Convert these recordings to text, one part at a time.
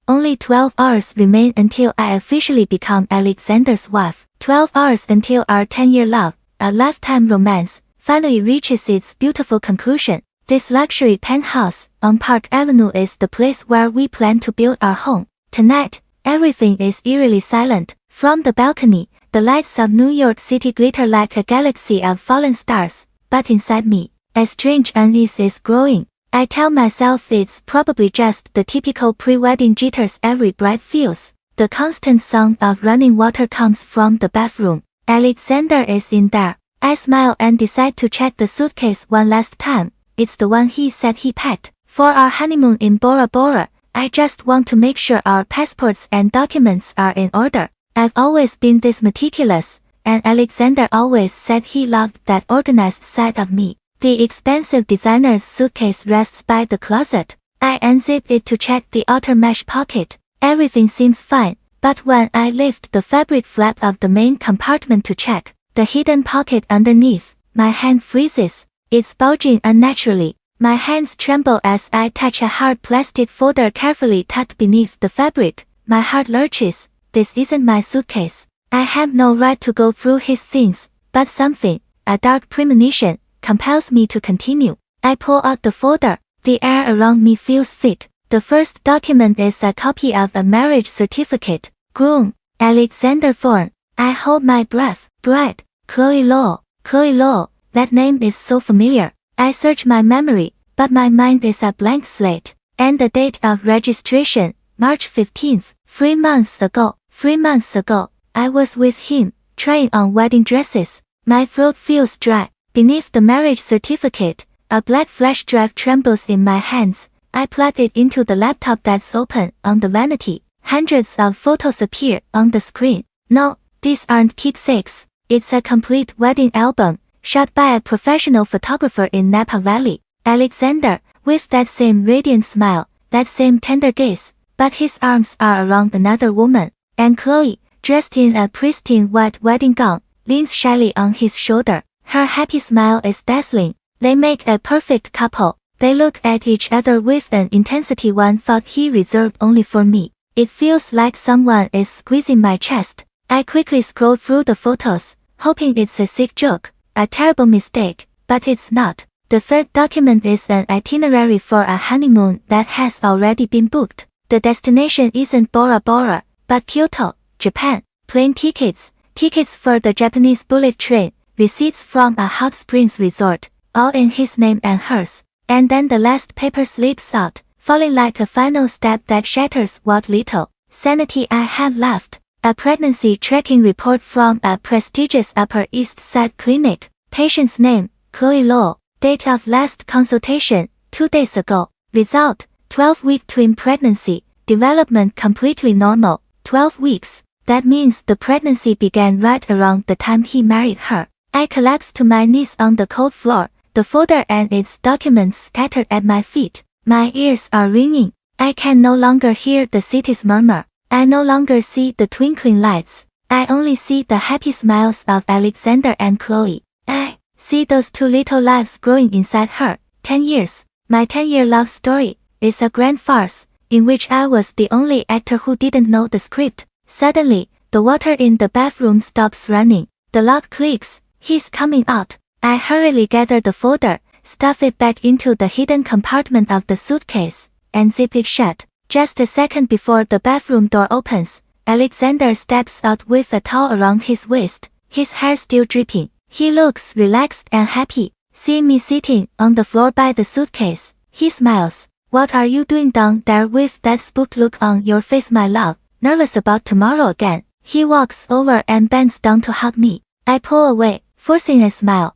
Only 12 hours remain until I officially become Alexander's wife. 12 hours until our 10-year love, a lifetime romance, finally reaches its beautiful conclusion. This luxury penthouse on Park Avenue is the place where we plan to build our home. Tonight, everything is eerily silent. From the balcony, the lights of New York City glitter like a galaxy of fallen stars. But inside me, a strange unease is growing. I tell myself it's probably just the typical pre-wedding jitters every bride feels. The constant sound of running water comes from the bathroom. Alexander is in there. I smile and decide to check the suitcase one last time. It's the one he said he packed for our honeymoon in Bora Bora. I just want to make sure our passports and documents are in order. I've always been this meticulous, and Alexander always said he loved that organized side of me. The expensive designer's suitcase rests by the closet. I unzip it to check the outer mesh pocket. Everything seems fine, but when I lift the fabric flap of the main compartment to check the hidden pocket underneath, my hand freezes. It's bulging unnaturally. My hands tremble as I touch a hard plastic folder carefully tucked beneath the fabric. My heart lurches. This isn't my suitcase. I have no right to go through his things, but something, a dark premonition, compels me to continue. I pull out the folder. The air around me feels thick. The first document is a copy of a marriage certificate. Groom, Alexander Thorne. I hold my breath. Bride, Chloe Law. Chloe Law. That name is so familiar. I search my memory, but my mind is a blank slate. And the date of registration, March 15th, 3 months ago. 3 months ago, I was with him, trying on wedding dresses. My throat feels dry. Beneath the marriage certificate, a black flash drive trembles in my hands. I plug it into the laptop that's open on the vanity. Hundreds of photos appear on the screen. No, these aren't keepsakes. It's a complete wedding album, shot by a professional photographer in Napa Valley. Alexander, with that same radiant smile, that same tender gaze, but his arms are around another woman. And Chloe, dressed in a pristine white wedding gown, leans shyly on his shoulder. Her happy smile is dazzling. They make a perfect couple. They look at each other with an intensity one thought he reserved only for me. It feels like someone is squeezing my chest. I quickly scroll through the photos, hoping it's a sick joke. A terrible mistake, but it's not. The third document is an itinerary for a honeymoon that has already been booked. The destination isn't Bora Bora, but Kyoto, Japan. Plane tickets, tickets for the Japanese bullet train, receipts from a hot springs resort, all in his name and hers. And then the last paper slips out, falling like a final step that shatters what little sanity I have left. A pregnancy tracking report from a prestigious Upper East Side clinic. Patient's name, Chloe Law. Date of last consultation, 2 days ago. Result, 12-week twin pregnancy. Development completely normal. 12 weeks. That means the pregnancy began right around the time he married her. I collapse to my knees on the cold floor, the folder and its documents scattered at my feet. My ears are ringing. I can no longer hear the city's murmur. I no longer see the twinkling lights. I only see the happy smiles of Alexander and Chloe. I see those two little lives growing inside her. 10 years. My 10-year love story is a grand farce, in which I was the only actor who didn't know the script. Suddenly, the water in the bathroom stops running. The lock clicks. He's coming out. I hurriedly gather the folder, stuff it back into the hidden compartment of the suitcase, and zip it shut. Just a second before the bathroom door opens, Alexander steps out with a towel around his waist, his hair still dripping. He looks relaxed and happy. Seeing me sitting on the floor by the suitcase, he smiles. What are you doing down there with that spooked look on your face, my love? Nervous about tomorrow again? He walks over and bends down to hug me. I pull away, forcing a smile.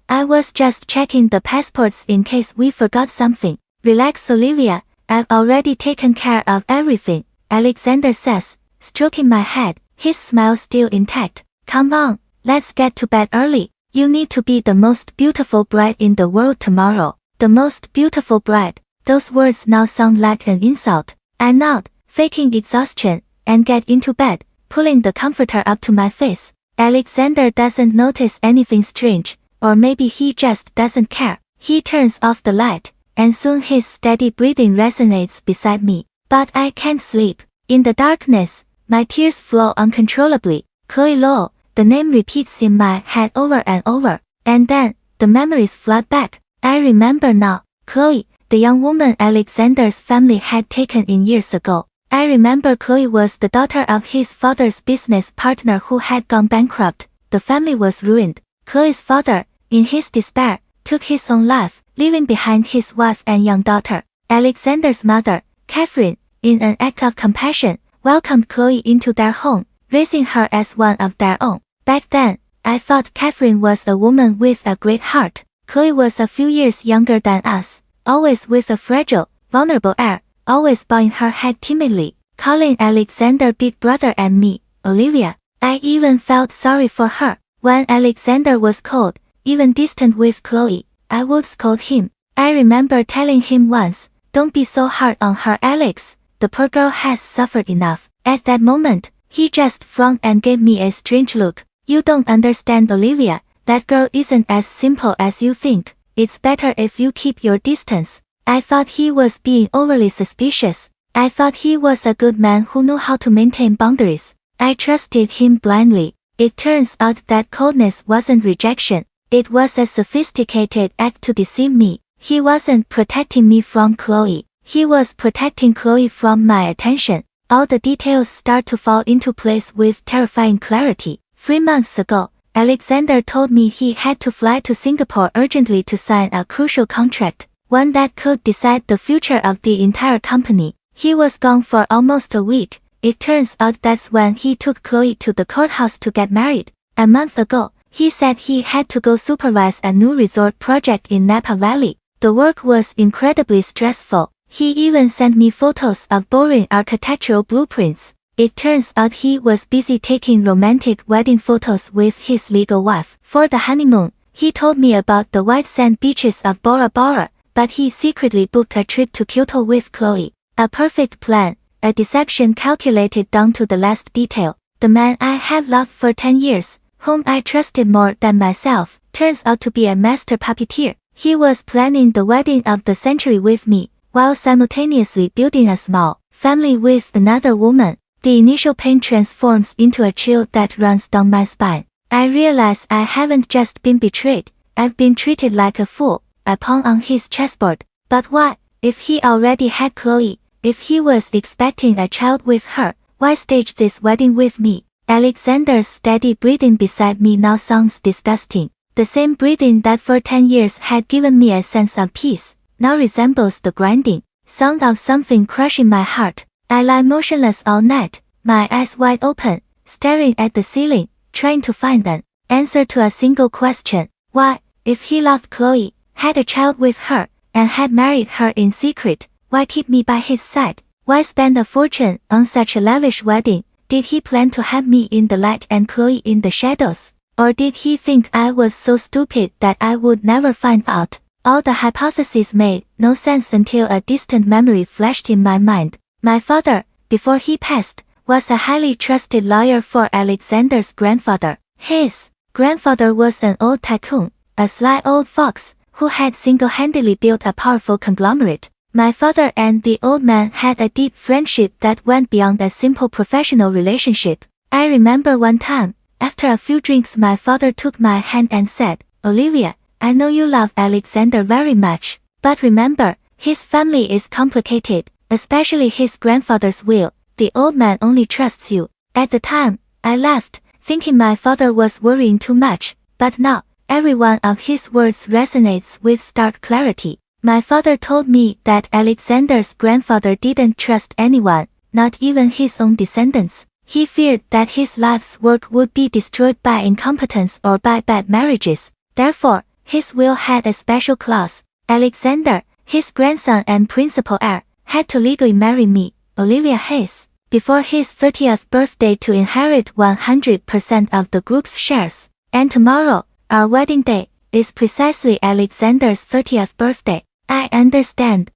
I was just checking the passports in case we forgot something. Relax, Olivia. I've already taken care of everything, Alexander says, stroking my head, his smile still intact. Come on, let's get to bed early. You need to be the most beautiful bride in the world tomorrow. The most beautiful bride. Those words now sound like an insult. I nod, faking exhaustion, and get into bed, pulling the comforter up to my face. Alexander doesn't notice anything strange, or maybe he just doesn't care. He turns off the light, and soon his steady breathing resonates beside me. but I can't sleep. In the darkness, my tears flow uncontrollably. Chloe Lowe, the name repeats in my head over and over, and then, the memories flood back. I remember now, Chloe, the young woman Alexander's family had taken in years ago. I remember Chloe was the daughter of his father's business partner who had gone bankrupt. The family was ruined. Chloe's father, in his despair, took his own life, leaving behind his wife and young daughter. Alexander's mother, Catherine, in an act of compassion, welcomed Chloe into their home, raising her as one of their own. Back then, I thought Catherine was a woman with a great heart. Chloe was a few years younger than us, always with a fragile, vulnerable air, always bowing her head timidly, calling Alexander big brother and me, Olivia. I even felt sorry for her. When Alexander was cold, even distant with Chloe, I would scold him. I remember telling him once, "Don't be so hard on her, Alex. The poor girl has suffered enough." At that moment, he just frowned and gave me a strange look. "You don't understand, Olivia. That girl isn't as simple as you think. It's better if you keep your distance." I thought he was being overly suspicious. I thought he was a good man who knew how to maintain boundaries. I trusted him blindly. It turns out that coldness wasn't rejection. It was a sophisticated act to deceive me. He wasn't protecting me from Chloe. He was protecting Chloe from my attention. All the details start to fall into place with terrifying clarity. 3 months ago, Alexander told me he had to fly to Singapore urgently to sign a crucial contract, one that could decide the future of the entire company. He was gone for almost a week. It turns out that's when he took Chloe to the courthouse to get married. A month ago, he said he had to go supervise a new resort project in Napa Valley. The work was incredibly stressful. He even sent me photos of boring architectural blueprints. It turns out he was busy taking romantic wedding photos with his legal wife. For the honeymoon, he told me about the white sand beaches of Bora Bora, but he secretly booked a trip to Kyoto with Chloe. A perfect plan, a deception calculated down to the last detail. The man I have loved for 10 years, whom I trusted more than myself, turns out to be a master puppeteer. He was planning the wedding of the century with me, while simultaneously building a small family with another woman. The initial pain transforms into a chill that runs down my spine. I realize I haven't just been betrayed, I've been treated like a fool, a pawn on his chessboard. But why? If he already had Chloe, if he was expecting a child with her, why stage this wedding with me? Alexander's steady breathing beside me now sounds disgusting. The same breathing that for 10 years had given me a sense of peace, now resembles the grinding sound of something crushing my heart. I lie motionless all night, my eyes wide open, staring at the ceiling, trying to find an answer to a single question. Why, if he loved Chloe, had a child with her, and had married her in secret, why keep me by his side? Why spend a fortune on such a lavish wedding? Did he plan to have me in the light and Chloe in the shadows? Or did he think I was so stupid that I would never find out? All the hypotheses made no sense until a distant memory flashed in my mind. My father, before he passed, was a highly trusted lawyer for Alexander's grandfather. His grandfather was an old tycoon, a sly old fox, who had single-handedly built a powerful conglomerate. My father and the old man had a deep friendship that went beyond a simple professional relationship. I remember one time, after a few drinks, my father took my hand and said, "Olivia, I know you love Alexander very much, but remember, his family is complicated, especially his grandfather's will. The old man only trusts you." At the time, I laughed, thinking my father was worrying too much, but now, every one of his words resonates with stark clarity. My father told me that Alexander's grandfather didn't trust anyone, not even his own descendants. He feared that his life's work would be destroyed by incompetence or by bad marriages. Therefore, his will had a special clause. Alexander, his grandson and principal heir, had to legally marry me, Olivia Hayes, before his 30th birthday to inherit 100% of the group's shares. And tomorrow, our wedding day, is precisely Alexander's 30th birthday. I understand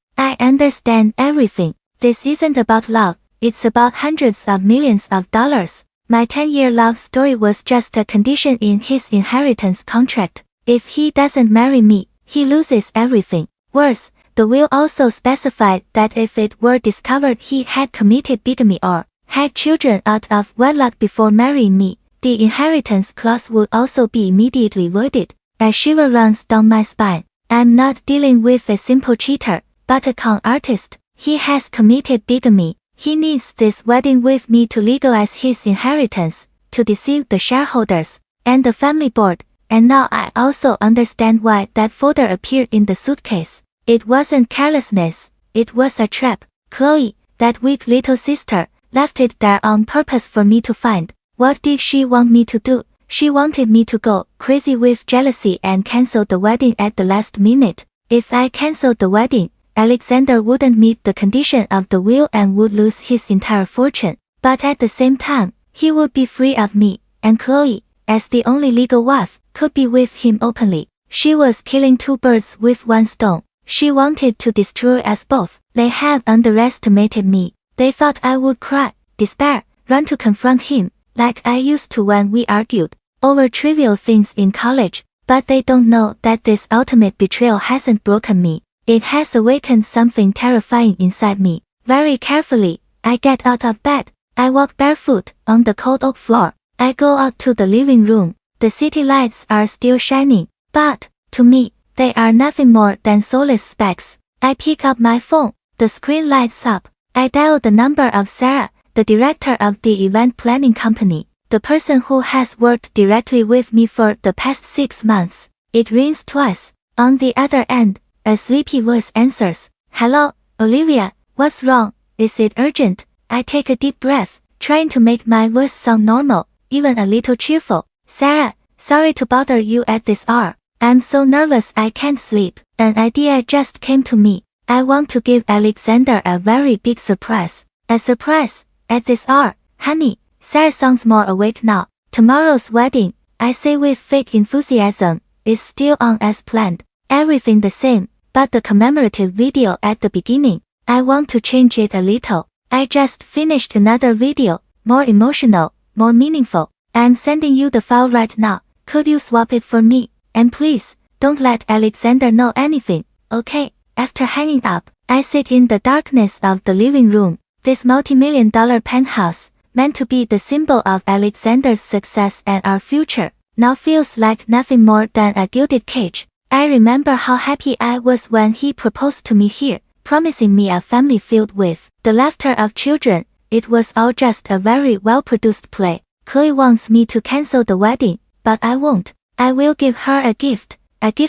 everything. This isn't about love, it's about hundreds of millions of dollars. My 10-year love story was just a condition in his inheritance contract. If he doesn't marry me, he loses everything. Worse, The will also specified that if it were discovered he had committed bigamy or had children out of wedlock before marrying me, the inheritance clause would also be immediately voided. A shiver runs down my spine. I'm not dealing with a simple cheater, but a con artist. He has committed bigamy. He needs this wedding with me to legalize his inheritance, to deceive the shareholders and the family board. And now I also understand why that folder appeared in the suitcase. It wasn't carelessness, it was a trap. Chloe, that weak little sister, left it there on purpose for me to find. What did she want me to do? She wanted me to go crazy with jealousy and cancel the wedding at the last minute. If I canceled the wedding, Alexander wouldn't meet the condition of the will and would lose his entire fortune. But at the same time, he would be free of me, and Chloe, as the only legal wife, could be with him openly. She was killing two birds with one stone. She wanted to destroy us both. They have underestimated me. They thought I would cry, despair, run to confront him, like I used to when we argued over trivial things in college. But they don't know that this ultimate betrayal hasn't broken me. It has awakened something terrifying inside me. Very carefully, I get out of bed. I walk barefoot on the cold oak floor. I go out to the living room. The city lights are still shining, but, to me, they are nothing more than soulless specks. I pick up my phone. The screen lights up. I dial the number of Sarah, the director of the event planning company, the person who has worked directly with me for the past 6 months. It rings twice. On the other end, a sleepy voice answers. Hello, Olivia, what's wrong? Is it urgent? I take a deep breath, trying to make my voice sound normal, even a little cheerful. Sarah, sorry to bother you at this hour. I'm so nervous I can't sleep. An idea just came to me. I want to give Alexander a very big surprise. A surprise? At this hour? Honey, Sarah sounds more awake now. Tomorrow's wedding, I say with fake enthusiasm, is still on as planned. Everything the same, but the commemorative video at the beginning, I want to change it a little. I just finished another video, more emotional, more meaningful. I'm sending you the file right now. Could you swap it for me? And please, don't let Alexander know anything, okay? After hanging up, I sit in the darkness of the living room. This multi-million-dollar penthouse, meant to be the symbol of Alexander's success and our future, now feels like nothing more than a gilded cage. I remember how happy I was when he proposed to me here, promising me a family filled with the laughter of children. It was all just a very well-produced play. Chloe wants me to cancel the wedding, but I won't. I will give her a gift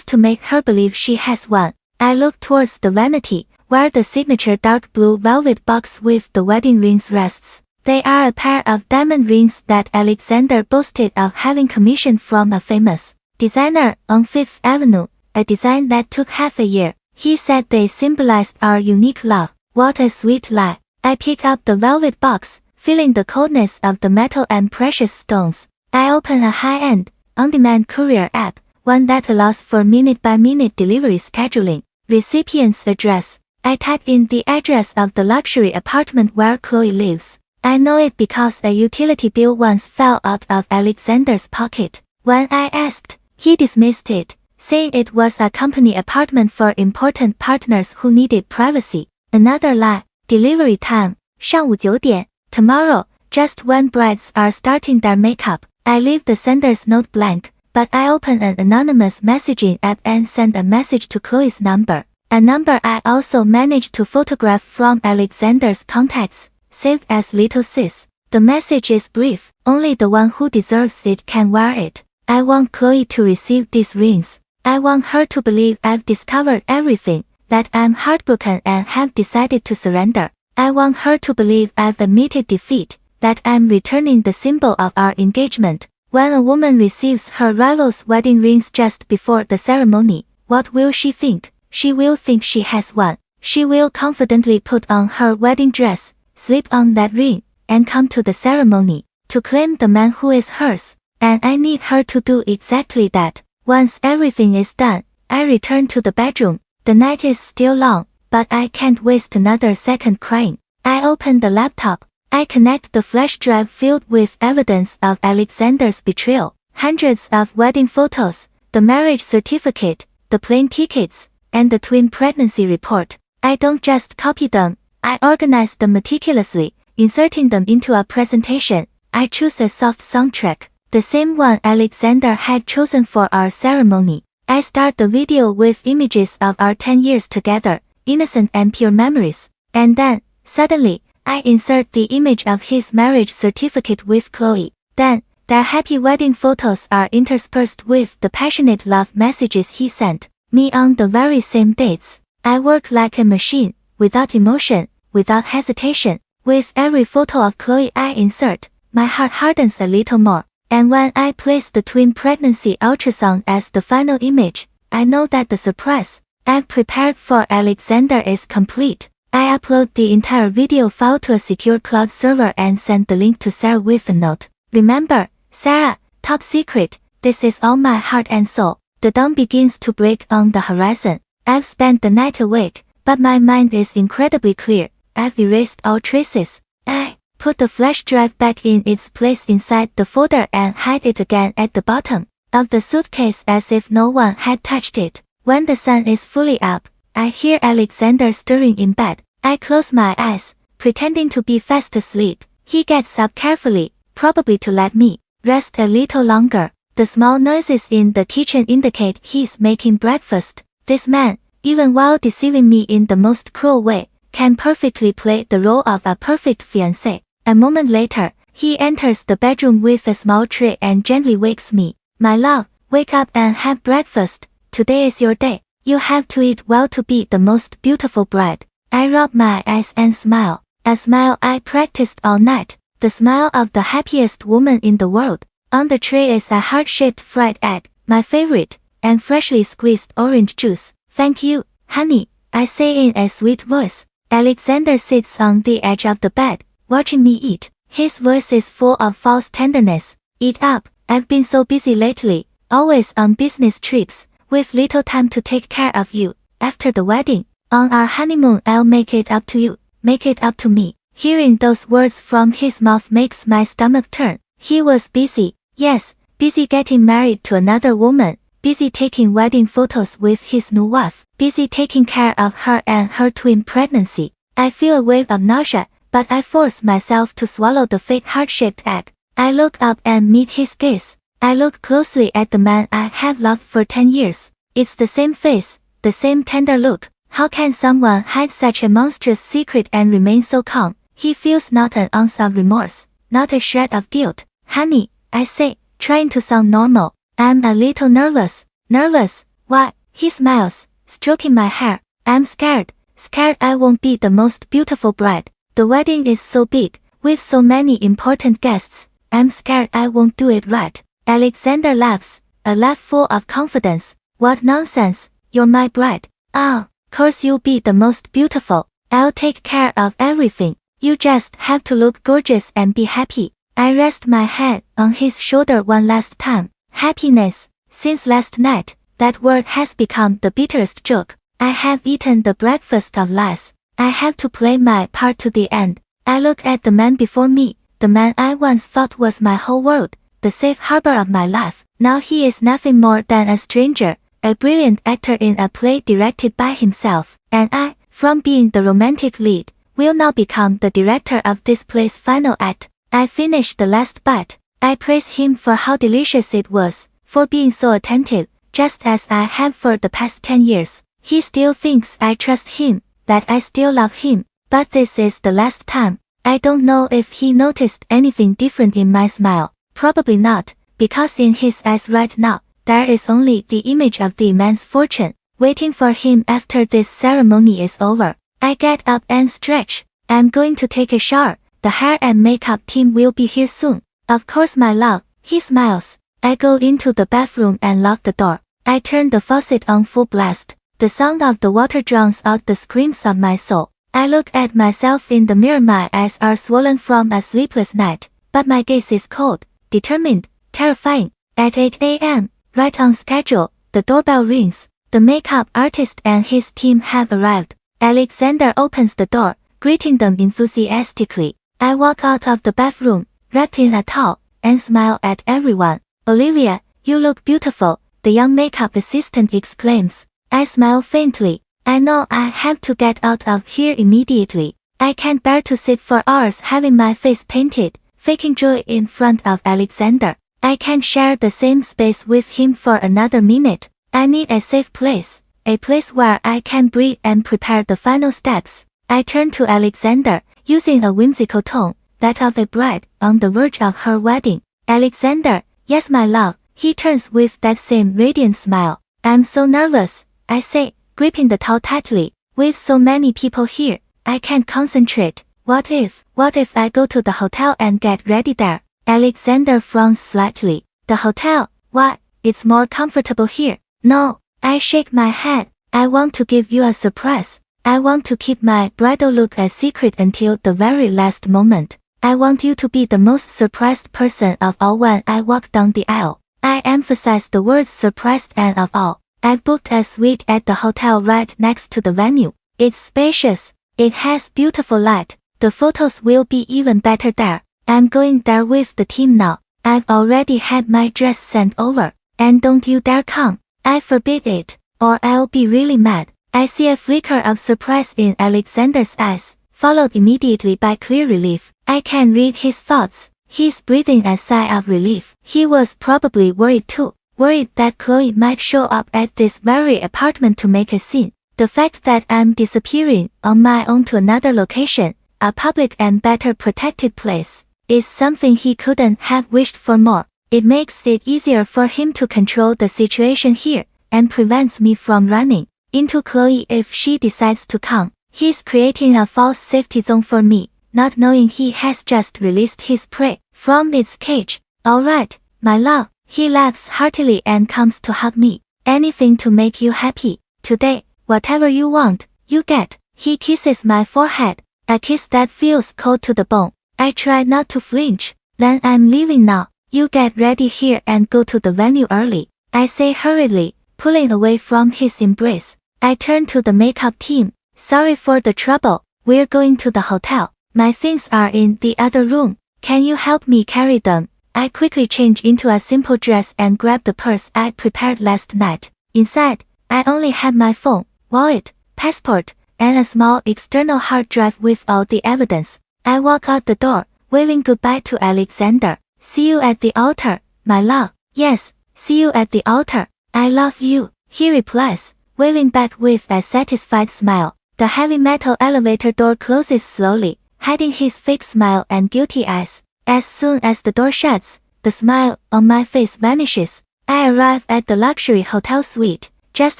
to make her believe she has won. I look towards the vanity, where the signature dark blue velvet box with the wedding rings rests. They are a pair of diamond rings that Alexander boasted of having commissioned from a famous designer on Fifth Avenue, a design that took half a year. He said they symbolized our unique love. What a sweet lie. I pick up the velvet box, feeling the coldness of the metal and precious stones. I open a high-end, on-demand courier app, one that allows for minute-by-minute delivery scheduling. Recipient's address. I type in the address of the luxury apartment where Chloe lives. I know it because a utility bill once fell out of Alexander's pocket. When I asked, he dismissed it, saying it was a company apartment for important partners who needed privacy. Another lie. Delivery time, 上午9点. Tomorrow, just when brides are starting their makeup. I leave the sender's note blank, but I open an anonymous messaging app and send a message to Chloe's number. A number I also managed to photograph from Alexander's contacts, saved as Little Sis. The message is brief. Only the one who deserves it can wear it. I want Chloe to receive these rings. I want her to believe I've discovered everything, that I'm heartbroken and have decided to surrender. I want her to believe I've admitted defeat, that I'm returning the symbol of our engagement. When a woman receives her rival's wedding rings just before the ceremony, what will she think? She will think she has won. She will confidently put on her wedding dress, slip on that ring, and come to the ceremony, to claim the man who is hers. And I need her to do exactly that. Once everything is done, I return to the bedroom. The night is still long, but I can't waste another second crying. I open the laptop. I connect the flash drive filled with evidence of Alexander's betrayal. Hundreds of wedding photos, the marriage certificate, the plane tickets, and the twin pregnancy report. I don't just copy them, I organize them meticulously, inserting them into a presentation. I choose a soft soundtrack, the same one Alexander had chosen for our ceremony. I start the video with images of our 10 years together, innocent and pure memories. And then, suddenly, I insert the image of his marriage certificate with Chloe. Then, their happy wedding photos are interspersed with the passionate love messages he sent me on the very same dates. I work like a machine, without emotion, without hesitation. With every photo of Chloe I insert, my heart hardens a little more. And when I place the twin pregnancy ultrasound as the final image, I know that the surprise I've prepared for Alexander is complete. I upload the entire video file to a secure cloud server and send the link to Sarah with a note. Remember, Sarah, top secret, this is all my heart and soul. The dawn begins to break on the horizon. I've spent the night awake, but my mind is incredibly clear. I've erased all traces. I put the flash drive back in its place inside the folder and hide it again at the bottom of the suitcase as if no one had touched it. When the sun is fully up, I hear Alexander stirring in bed. I close my eyes, pretending to be fast asleep. He gets up carefully, probably to let me rest a little longer. The small noises in the kitchen indicate he's making breakfast. This man, even while deceiving me in the most cruel way, can perfectly play the role of a perfect fiancé. A moment later, he enters the bedroom with a small tray and gently wakes me. My love, wake up and have breakfast. Today is your day. You have to eat well to be the most beautiful bride. I rub my eyes and smile. A smile I practiced all night. The smile of the happiest woman in the world. On the tray is a heart-shaped fried egg, my favorite, and freshly squeezed orange juice. Thank you, honey, I say in a sweet voice. Alexander sits on the edge of the bed, watching me eat. His voice is full of false tenderness. Eat up, I've been so busy lately, always on business trips, with little time to take care of you. After the wedding, on our honeymoon I'll make it up to you, make it up to me. Hearing those words from his mouth makes my stomach turn. He was busy, yes, busy getting married to another woman, busy taking wedding photos with his new wife, busy taking care of her and her twin pregnancy. I feel a wave of nausea, but I force myself to swallow the fake heart-shaped egg. I look up and meet his gaze. I look closely at the man I have loved for 10 years. It's the same face, the same tender look. How can someone hide such a monstrous secret and remain so calm? He feels not an ounce of remorse, not a shred of guilt. Honey, I say, trying to sound normal. I'm a little nervous. Nervous? Why? He smiles, stroking my hair. I'm scared. Scared I won't be the most beautiful bride. The wedding is so big, with so many important guests. I'm scared I won't do it right. Alexander laughs, a laugh full of confidence. What nonsense. You're my bride. Ah, course you'll be the most beautiful. I'll take care of everything. You just have to look gorgeous and be happy. I rest my head on his shoulder one last time. Happiness. Since last night, that word has become the bitterest joke. I have eaten the breakfast of lies. I have to play my part to the end. I look at the man before me, the man I once thought was my whole world, the safe harbor of my life. Now he is nothing more than a stranger, a brilliant actor in a play directed by himself. And I, from being the romantic lead, will now become the director of this play's final act. I finish the last bite. I praise him for how delicious it was, for being so attentive, just as I have for the past 10 years. He still thinks I trust him, that I still love him, but this is the last time. I don't know if he noticed anything different in my smile. Probably not, because in his eyes right now, there is only the image of the immense fortune, waiting for him after this ceremony is over. I get up and stretch. I'm going to take a shower. The hair and makeup team will be here soon. Of course my love, he smiles. I go into the bathroom and lock the door. I turn the faucet on full blast. The sound of the water drowns out the screams of my soul. I look at myself in the mirror. My eyes are swollen from a sleepless night, but my gaze is cold, determined, terrifying. At 8 a.m., right on schedule, the doorbell rings. The makeup artist and his team have arrived. Alexander opens the door, greeting them enthusiastically. I walk out of the bathroom, wrapped in a towel, and smile at everyone. Olivia, you look beautiful, the young makeup assistant exclaims. I smile faintly. I know I have to get out of here immediately. I can't bear to sit for hours having my face painted, faking joy in front of Alexander. I can't share the same space with him for another minute. I need a safe place, a place where I can breathe and prepare the final steps. I turn to Alexander, using a whimsical tone, that of a bride on the verge of her wedding. Alexander, yes my love. He turns with that same radiant smile. I'm so nervous, I say, gripping the towel tightly. With so many people here, I can't concentrate. What if I go to the hotel and get ready there? Alexander frowns slightly. The hotel? Why? It's more comfortable here. No, I shake my head. I want to give you a surprise. I want to keep my bridal look a secret until the very last moment. I want you to be the most surprised person of all when I walk down the aisle. I emphasize the words surprised and of all. I've booked a suite at the hotel right next to the venue. It's spacious. It has beautiful light. The photos will be even better there. I'm going there with the team now. I've already had my dress sent over. And don't you dare come. I forbid it, or I'll be really mad. I see a flicker of surprise in Alexander's eyes, followed immediately by clear relief. I can read his thoughts. He's breathing a sigh of relief. He was probably worried too, worried that Chloe might show up at this very apartment to make a scene. The fact that I'm disappearing on my own to another location, a public and better protected place, is something he couldn't have wished for more. It makes it easier for him to control the situation here, and prevents me from running into Chloe if she decides to come. He's creating a false safety zone for me, not knowing he has just released his prey from its cage. All right, my love. He laughs heartily and comes to hug me. Anything to make you happy. Today, whatever you want, you get. He kisses my forehead, a kiss that feels cold to the bone. I try not to flinch. Then I'm leaving now. You get ready here and go to the venue early, I say hurriedly, pulling away from his embrace. I turn to the makeup team. Sorry for the trouble. We're going to the hotel. My things are in the other room. Can you help me carry them? I quickly change into a simple dress and grab the purse I prepared last night. Inside, I only had my phone, wallet, passport, and a small external hard drive with all the evidence. I walk out the door, waving goodbye to Alexander. See you at the altar, my love. Yes, see you at the altar. I love you, he replies, waving back with a satisfied smile. The heavy metal elevator door closes slowly, hiding his fake smile and guilty eyes. As soon as the door shuts, the smile on my face vanishes. I arrive at the luxury hotel suite, just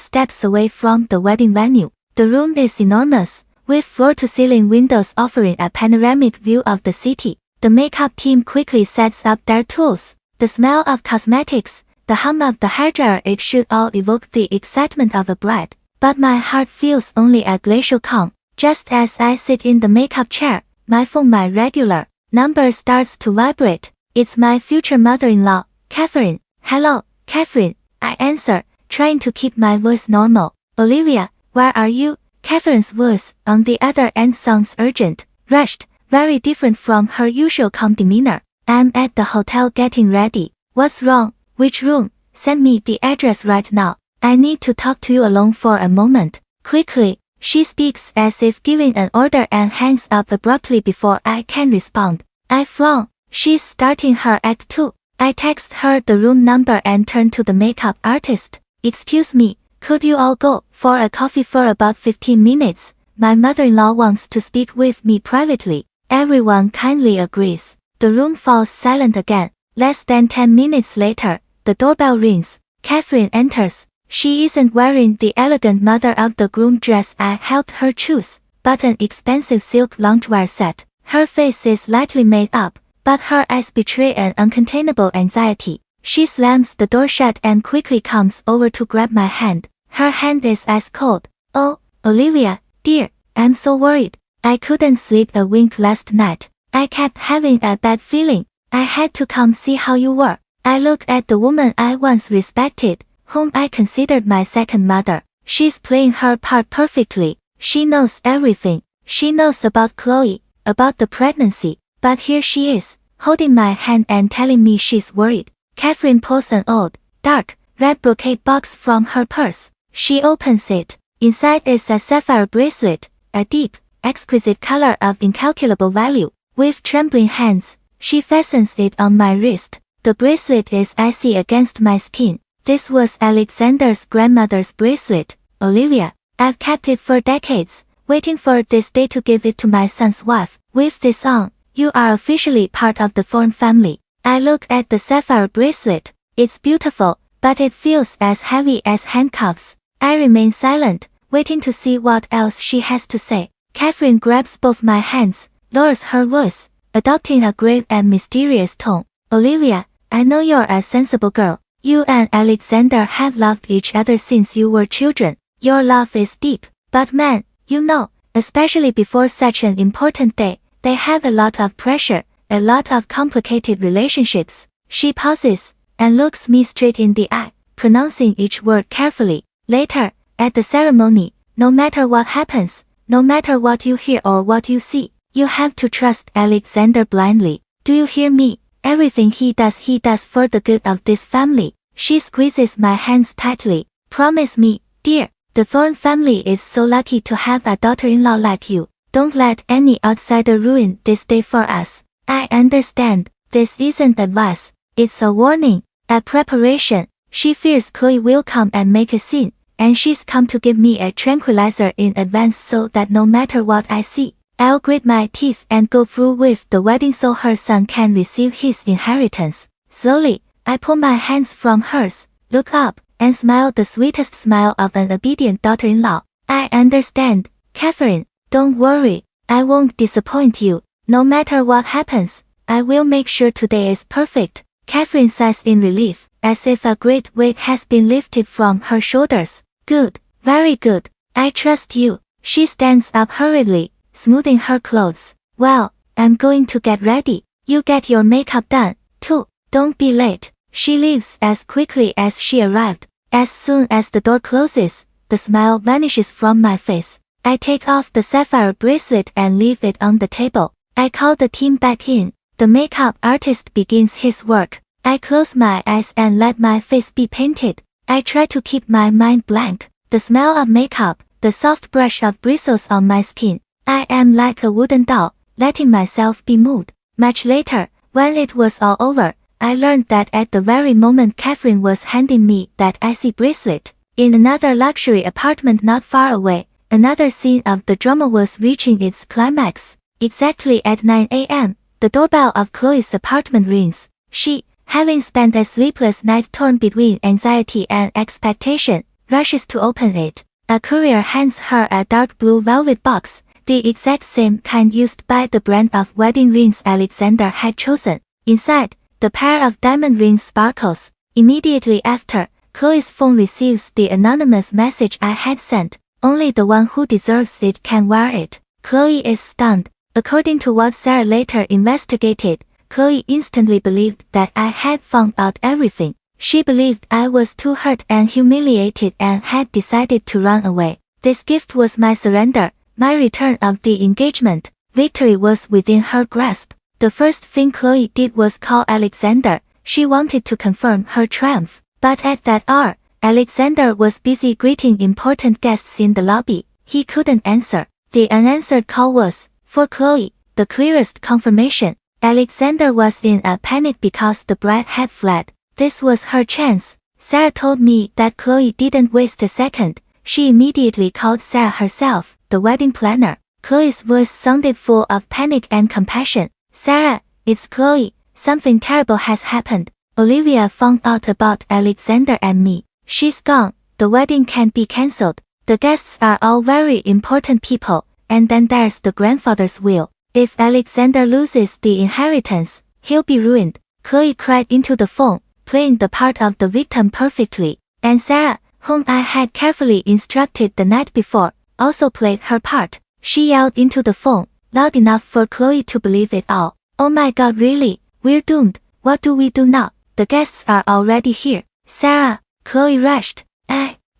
steps away from the wedding venue. The room is enormous, with floor-to-ceiling windows offering a panoramic view of the city. The makeup team quickly sets up their tools. The smell of cosmetics, the hum of the hairdryer, it should all evoke the excitement of a bride. But my heart feels only a glacial calm. Just as I sit in the makeup chair, my phone, my regular number, starts to vibrate. It's my future mother-in-law, Catherine. Hello, Catherine, I answer, trying to keep my voice normal. Olivia, where are you? Catherine's voice on the other end sounds urgent, rushed, very different from her usual calm demeanor. I'm at the hotel getting ready. What's wrong? Which room? Send me the address right now. I need to talk to you alone for a moment. Quickly, she speaks as if giving an order and hangs up abruptly before I can respond. I frown. She's starting her act too. I text her the room number and turn to the makeup artist. Excuse me, could you all go for a coffee for about 15 minutes? My mother-in-law wants to speak with me privately. Everyone kindly agrees. The room falls silent again. Less than 10 minutes later, the doorbell rings. Catherine enters. She isn't wearing the elegant mother-of-the-groom dress I helped her choose, but an expensive silk loungewear set. Her face is lightly made up, but her eyes betray an uncontainable anxiety. She slams the door shut and quickly comes over to grab my hand. Her hand is ice cold. Oh, Olivia, dear, I'm so worried. I couldn't sleep a wink last night. I kept having a bad feeling. I had to come see how you were. I look at the woman I once respected, whom I considered my second mother. She's playing her part perfectly. She knows everything. She knows about Chloe, about the pregnancy. But here she is, holding my hand and telling me she's worried. Catherine pulls an old, dark, red brocade box from her purse. She opens it. Inside is a sapphire bracelet, a deep, exquisite color of incalculable value. With trembling hands, she fastens it on my wrist. The bracelet is icy against my skin. This was Alexander's grandmother's bracelet, Olivia. I've kept it for decades, waiting for this day to give it to my son's wife. With this on, you are officially part of the Thorne family. I look at the sapphire bracelet. It's beautiful, but it feels as heavy as handcuffs. I remain silent, waiting to see what else she has to say. Catherine grabs both my hands, lowers her voice, adopting a grave and mysterious tone. Olivia, I know you're a sensible girl. You and Alexander have loved each other since you were children. Your love is deep, but men, you know, especially before such an important day, they have a lot of pressure, a lot of complicated relationships. She pauses, and looks me straight in the eye, pronouncing each word carefully. Later, at the ceremony, no matter what happens, no matter what you hear or what you see, you have to trust Alexander blindly. Do you hear me? Everything he does for the good of this family. She squeezes my hands tightly. Promise me, dear, the Thorne family is so lucky to have a daughter-in-law like you. Don't let any outsider ruin this day for us. I understand, this isn't advice, it's a warning, a preparation. She fears Chloe will come and make a scene, and she's come to give me a tranquilizer in advance so that no matter what I see, I'll grit my teeth and go through with the wedding so her son can receive his inheritance. Slowly, I pull my hands from hers, look up, and smile the sweetest smile of an obedient daughter-in-law. I understand, Catherine, don't worry, I won't disappoint you. No matter what happens, I will make sure today is perfect. Catherine sighs in relief, as if a great weight has been lifted from her shoulders. Good, very good, I trust you. She stands up hurriedly, smoothing her clothes. Well, I'm going to get ready. You get your makeup done, too. Don't be late. She leaves as quickly as she arrived. As soon as the door closes, the smile vanishes from my face. I take off the sapphire bracelet and leave it on the table. I call the team back in. The makeup artist begins his work. I close my eyes and let my face be painted. I try to keep my mind blank. The smell of makeup, the soft brush of bristles on my skin. I am like a wooden doll, letting myself be moved. Much later, when it was all over, I learned that at the very moment Catherine was handing me that icy bracelet, in another luxury apartment not far away, another scene of the drama was reaching its climax. Exactly at 9 a.m., the doorbell of Chloe's apartment rings. She, having spent a sleepless night torn between anxiety and expectation, rushes to open it. A courier hands her a dark blue velvet box, the exact same kind used by the brand of wedding rings Alexander had chosen. Inside, the pair of diamond rings sparkles. Immediately after, Chloe's phone receives the anonymous message I had sent. Only the one who deserves it can wear it. Chloe is stunned. According to what Sarah later investigated, Chloe instantly believed that I had found out everything. She believed I was too hurt and humiliated and had decided to run away. This gift was my surrender, my return of the engagement. Victory was within her grasp. The first thing Chloe did was call Alexander. She wanted to confirm her triumph. But at that hour, Alexander was busy greeting important guests in the lobby. He couldn't answer. The unanswered call was, for Chloe, the clearest confirmation. Alexander was in a panic because the bride had fled. This was her chance. Sarah told me that Chloe didn't waste a second. She immediately called Sarah herself, the wedding planner. Chloe's voice sounded full of panic and compassion. Sarah, it's Chloe. Something terrible has happened. Olivia found out about Alexander and me. She's gone. The wedding can't be cancelled. The guests are all very important people, and then there's the grandfather's will. If Alexander loses the inheritance, he'll be ruined. Chloe cried into the phone, playing the part of the victim perfectly. And Sarah, whom I had carefully instructed the night before, also played her part. She yelled into the phone, loud enough for Chloe to believe it all. Oh my God, really? We're doomed. What do we do now? The guests are already here. Sarah, Chloe rushed.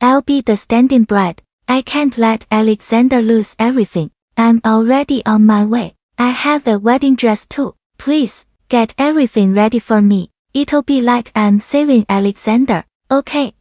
I'll be the stand-in bride. I can't let Alexander lose everything. I'm already on my way. I have a wedding dress too. Please, get everything ready for me. It'll be like I'm saving Alexander. Okay,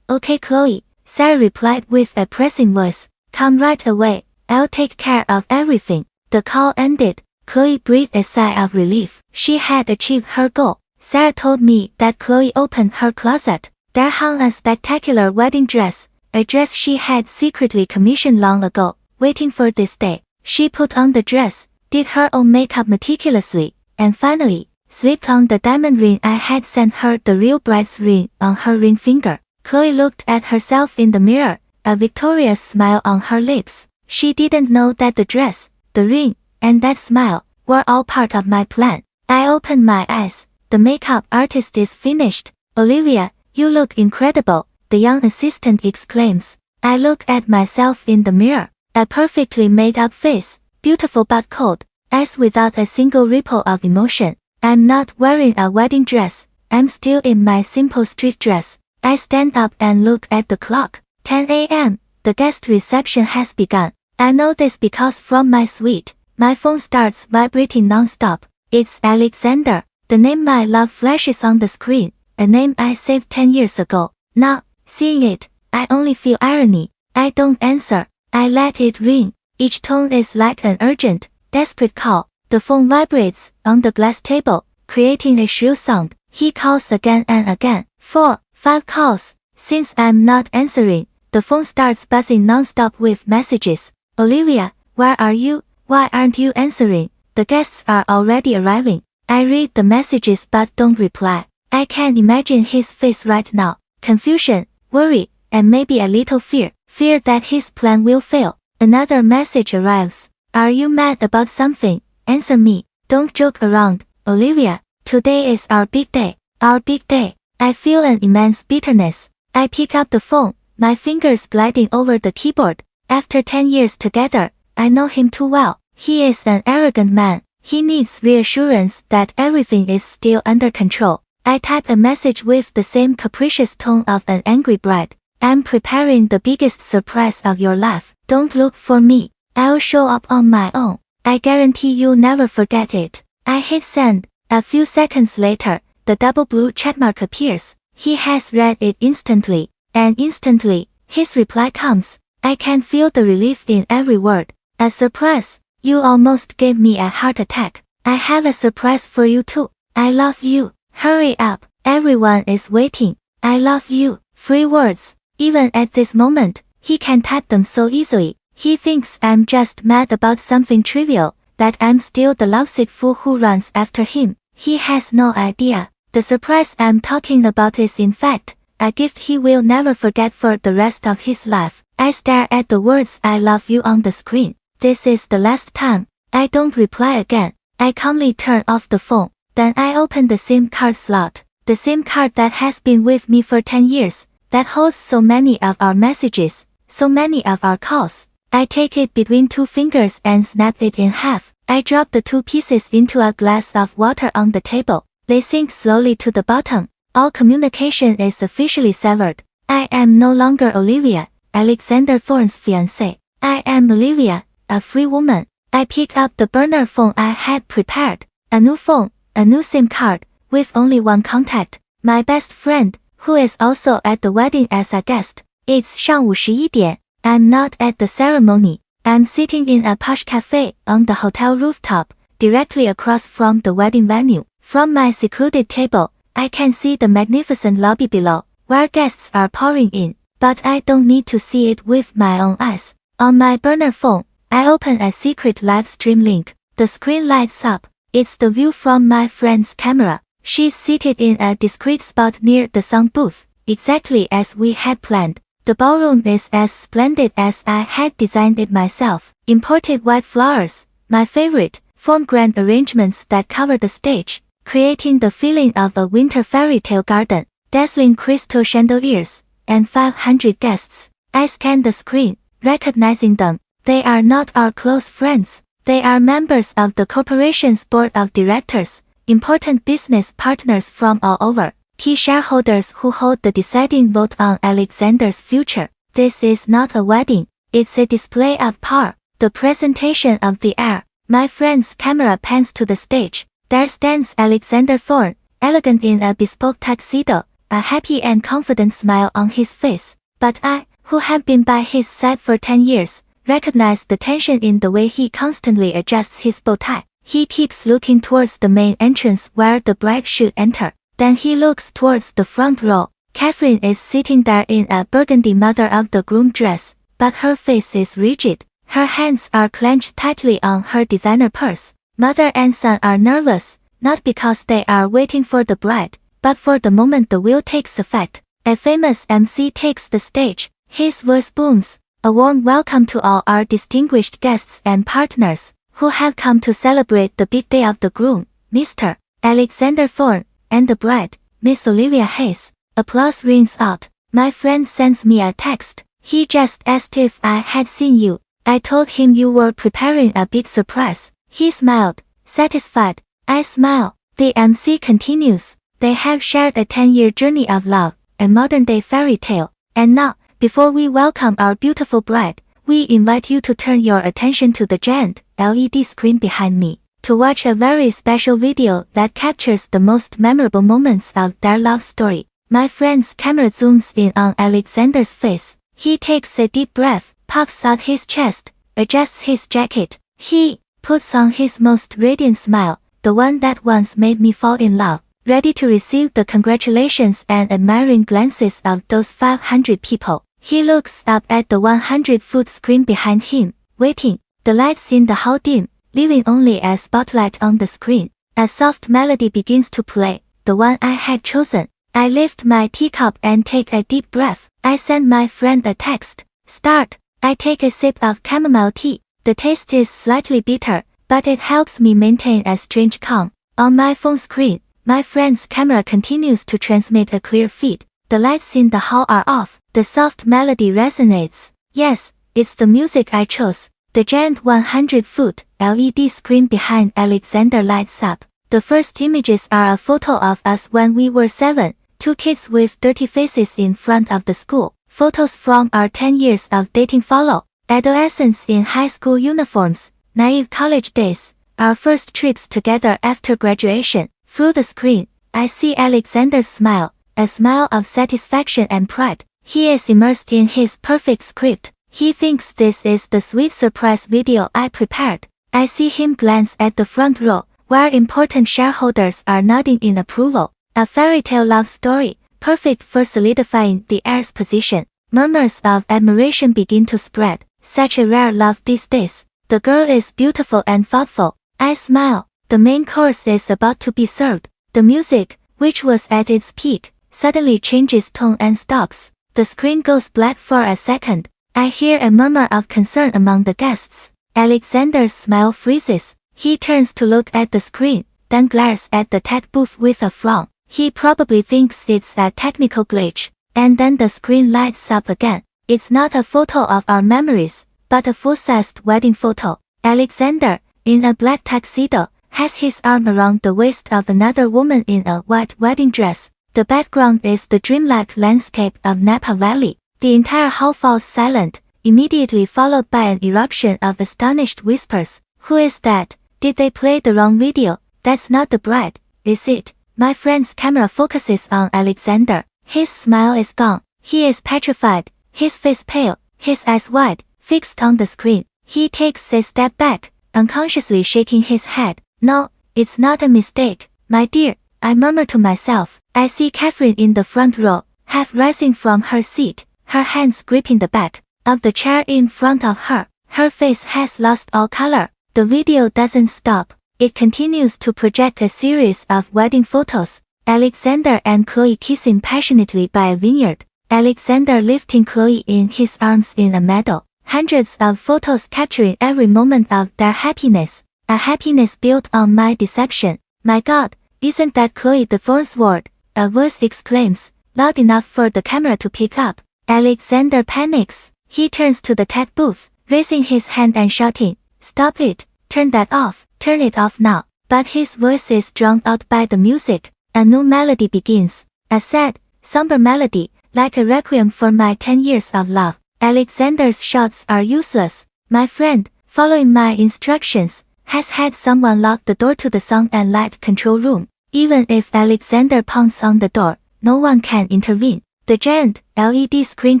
Chloe. Sarah replied with a pressing voice. Come right away, I'll take care of everything. The call ended. Chloe breathed a sigh of relief. She had achieved her goal. Sarah told me that Chloe opened her closet. There hung a spectacular wedding dress, a dress she had secretly commissioned long ago, waiting for this day. She put on the dress, did her own makeup meticulously, and finally, slipped on the diamond ring I had sent her, the real bride's ring, on her ring finger. Chloe looked at herself in the mirror, a victorious smile on her lips. She didn't know that the dress, the ring, and that smile were all part of my plan. I opened my eyes. The makeup artist is finished. Olivia, you look incredible, the young assistant exclaims. I look at myself in the mirror. A perfectly made-up face, beautiful but cold, eyes without a single ripple of emotion. I'm not wearing a wedding dress. I'm still in my simple street dress. I stand up and look at the clock. 10 a.m. The guest reception has begun. I know this because from my suite, my phone starts vibrating non-stop. It's Alexander. The name my love flashes on the screen, a name I saved 10 years ago. Now, seeing it, I only feel irony. I don't answer. I let it ring. Each tone is like an urgent, desperate call. The phone vibrates on the glass table, creating a shrill sound. He calls again and again. 4, 5 calls. Since I'm not answering, the phone starts buzzing non-stop with messages. Olivia, where are you? Why aren't you answering? The guests are already arriving. I read the messages but don't reply. I can imagine his face right now. Confusion, worry, and maybe a little fear. Fear that his plan will fail. Another message arrives. Are you mad about something? Answer me. Don't joke around, Olivia. Today is our big day. Our big day. I feel an immense bitterness. I pick up the phone, my fingers gliding over the keyboard. After 10 years together, I know him too well. He is an arrogant man. He needs reassurance that everything is still under control. I type a message with the same capricious tone of an angry bride. I'm preparing the biggest surprise of your life. Don't look for me. I'll show up on my own. I guarantee you'll never forget it. I hit send. A few seconds later, the double blue checkmark appears. He has read it instantly, and instantly, his reply comes. I can feel the relief in every word. A surprise. You almost gave me a heart attack. I have a surprise for you too. I love you. Hurry up. Everyone is waiting. I love you. 3 words. Even at this moment, he can type them so easily. He thinks I'm just mad about something trivial, that I'm still the lovesick fool who runs after him. He has no idea. The surprise I'm talking about is in fact a gift he will never forget for the rest of his life. I stare at the words I love you on the screen. This is the last time. I don't reply again. I calmly turn off the phone. Then I open the SIM card slot. The SIM card that has been with me for 10 years, that holds so many of our messages, so many of our calls. I take it between 2 fingers and snap it in half. I drop the 2 pieces into a glass of water on the table. They sink slowly to the bottom. All communication is officially severed. I am no longer Olivia, Alexander Thorne's fiancée. I am Olivia, a free woman. I pick up the burner phone I had prepared. A new phone, a new SIM card, with only one contact. My best friend, who is also at the wedding as a guest. It's 上午11点. I'm not at the ceremony. I'm sitting in a posh cafe on the hotel rooftop, directly across from the wedding venue. From my secluded table, I can see the magnificent lobby below, where guests are pouring in. But I don't need to see it with my own eyes. On my burner phone, I open a secret live stream link. The screen lights up. It's the view from my friend's camera. She's seated in a discreet spot near the sound booth, exactly as we had planned. The ballroom is as splendid as I had designed it myself. Imported white flowers, my favorite, form grand arrangements that cover the stage, creating the feeling of a winter fairy tale garden. Dazzling crystal chandeliers, and 500 guests. I scan the screen, recognizing them. They are not our close friends. They are members of the corporation's board of directors, important business partners from all over, key shareholders who hold the deciding vote on Alexander's future. This is not a wedding. It's a display of power. The presentation of the heir. My friend's camera pans to the stage. There stands Alexander Thorne, elegant in a bespoke tuxedo, a happy and confident smile on his face. But I, who had been by his side for 10 years, recognized the tension in the way he constantly adjusts his bow tie. He keeps looking towards the main entrance where the bride should enter. Then he looks towards the front row. Catherine is sitting there in a burgundy mother of the groom dress, but her face is rigid. Her hands are clenched tightly on her designer purse. Mother and son are nervous, not because they are waiting for the bride, but for the moment the will takes effect. A famous MC takes the stage. His voice booms. A warm welcome to all our distinguished guests and partners, who have come to celebrate the big day of the groom, Mr. Alexander Thorne, and the bride, Miss Olivia Hayes. Applause rings out. My friend sends me a text. He just asked if I had seen you. I told him you were preparing a big surprise. He smiled, satisfied. I smile. The MC continues. They have shared a 10-year journey of love, a modern-day fairy tale. And now, before we welcome our beautiful bride, we invite you to turn your attention to the giant LED screen behind me, to watch a very special video that captures the most memorable moments of their love story. My friend's camera zooms in on Alexander's face. He takes a deep breath, puffs out his chest, adjusts his jacket. He puts on his most radiant smile, the one that once made me fall in love, ready to receive the congratulations and admiring glances of those 500 people. He looks up at the 100-foot screen behind him, waiting. The lights in the hall dim, leaving only a spotlight on the screen. A soft melody begins to play, the one I had chosen. I lift my teacup and take a deep breath. I send my friend a text. Start. I take a sip of chamomile tea. The taste is slightly bitter, but it helps me maintain a strange calm. On my phone screen, my friend's camera continues to transmit a clear feed. The lights in the hall are off. The soft melody resonates. Yes, it's the music I chose. The giant 100-foot LED screen behind Alexander lights up. The first images are a photo of us when we were 7, 2 kids with dirty faces in front of the school. Photos from our 10 years of dating follow. Adolescents in high school uniforms, naive college days, our first trips together after graduation. Through the screen, I see Alexander's smile, a smile of satisfaction and pride. He is immersed in his perfect script. He thinks this is the sweet surprise video I prepared. I see him glance at the front row, where important shareholders are nodding in approval. A fairy tale love story, perfect for solidifying the heir's position. Murmurs of admiration begin to spread. Such a rare love these days. The girl is beautiful and thoughtful. I smile. The main course is about to be served. The music, which was at its peak, suddenly changes tone and stops. The screen goes black for a second. I hear a murmur of concern among the guests. Alexander's smile freezes. He turns to look at the screen, then glares at the tech booth with a frown. He probably thinks it's a technical glitch. And then the screen lights up again. It's not a photo of our memories, but a full-sized wedding photo. Alexander, in a black tuxedo, has his arm around the waist of another woman in a white wedding dress. The background is the dreamlike landscape of Napa Valley. The entire hall falls silent, immediately followed by an eruption of astonished whispers. Who is that? Did they play the wrong video? That's not the bride, is it? My friend's camera focuses on Alexander. His smile is gone. He is petrified, his face pale, his eyes wide, fixed on the screen. He takes a step back, unconsciously shaking his head. No, it's not a mistake, my dear, I murmur to myself. I see Catherine in the front row, half rising from her seat, her hands gripping the back of the chair in front of her. Her face has lost all color. The video doesn't stop. It continues to project a series of wedding photos. Alexander and Chloe kissing passionately by a vineyard. Alexander lifting Chloe in his arms in a meadow. Hundreds of photos capturing every moment of their happiness. A happiness built on my deception. My God, isn't that Chloe the Thornsword? A voice exclaims, loud enough for the camera to pick up. Alexander panics. He turns to the tech booth, raising his hand and shouting, "Stop it! Turn that off! Turn it off now!" But his voice is drowned out by the music. A new melody begins. A sad, somber melody, like a requiem for my 10 years of love. Alexander's shouts are useless. My friend, following my instructions, has had someone lock the door to the sound and light control room. Even if Alexander pounds on the door, no one can intervene. The giant LED screen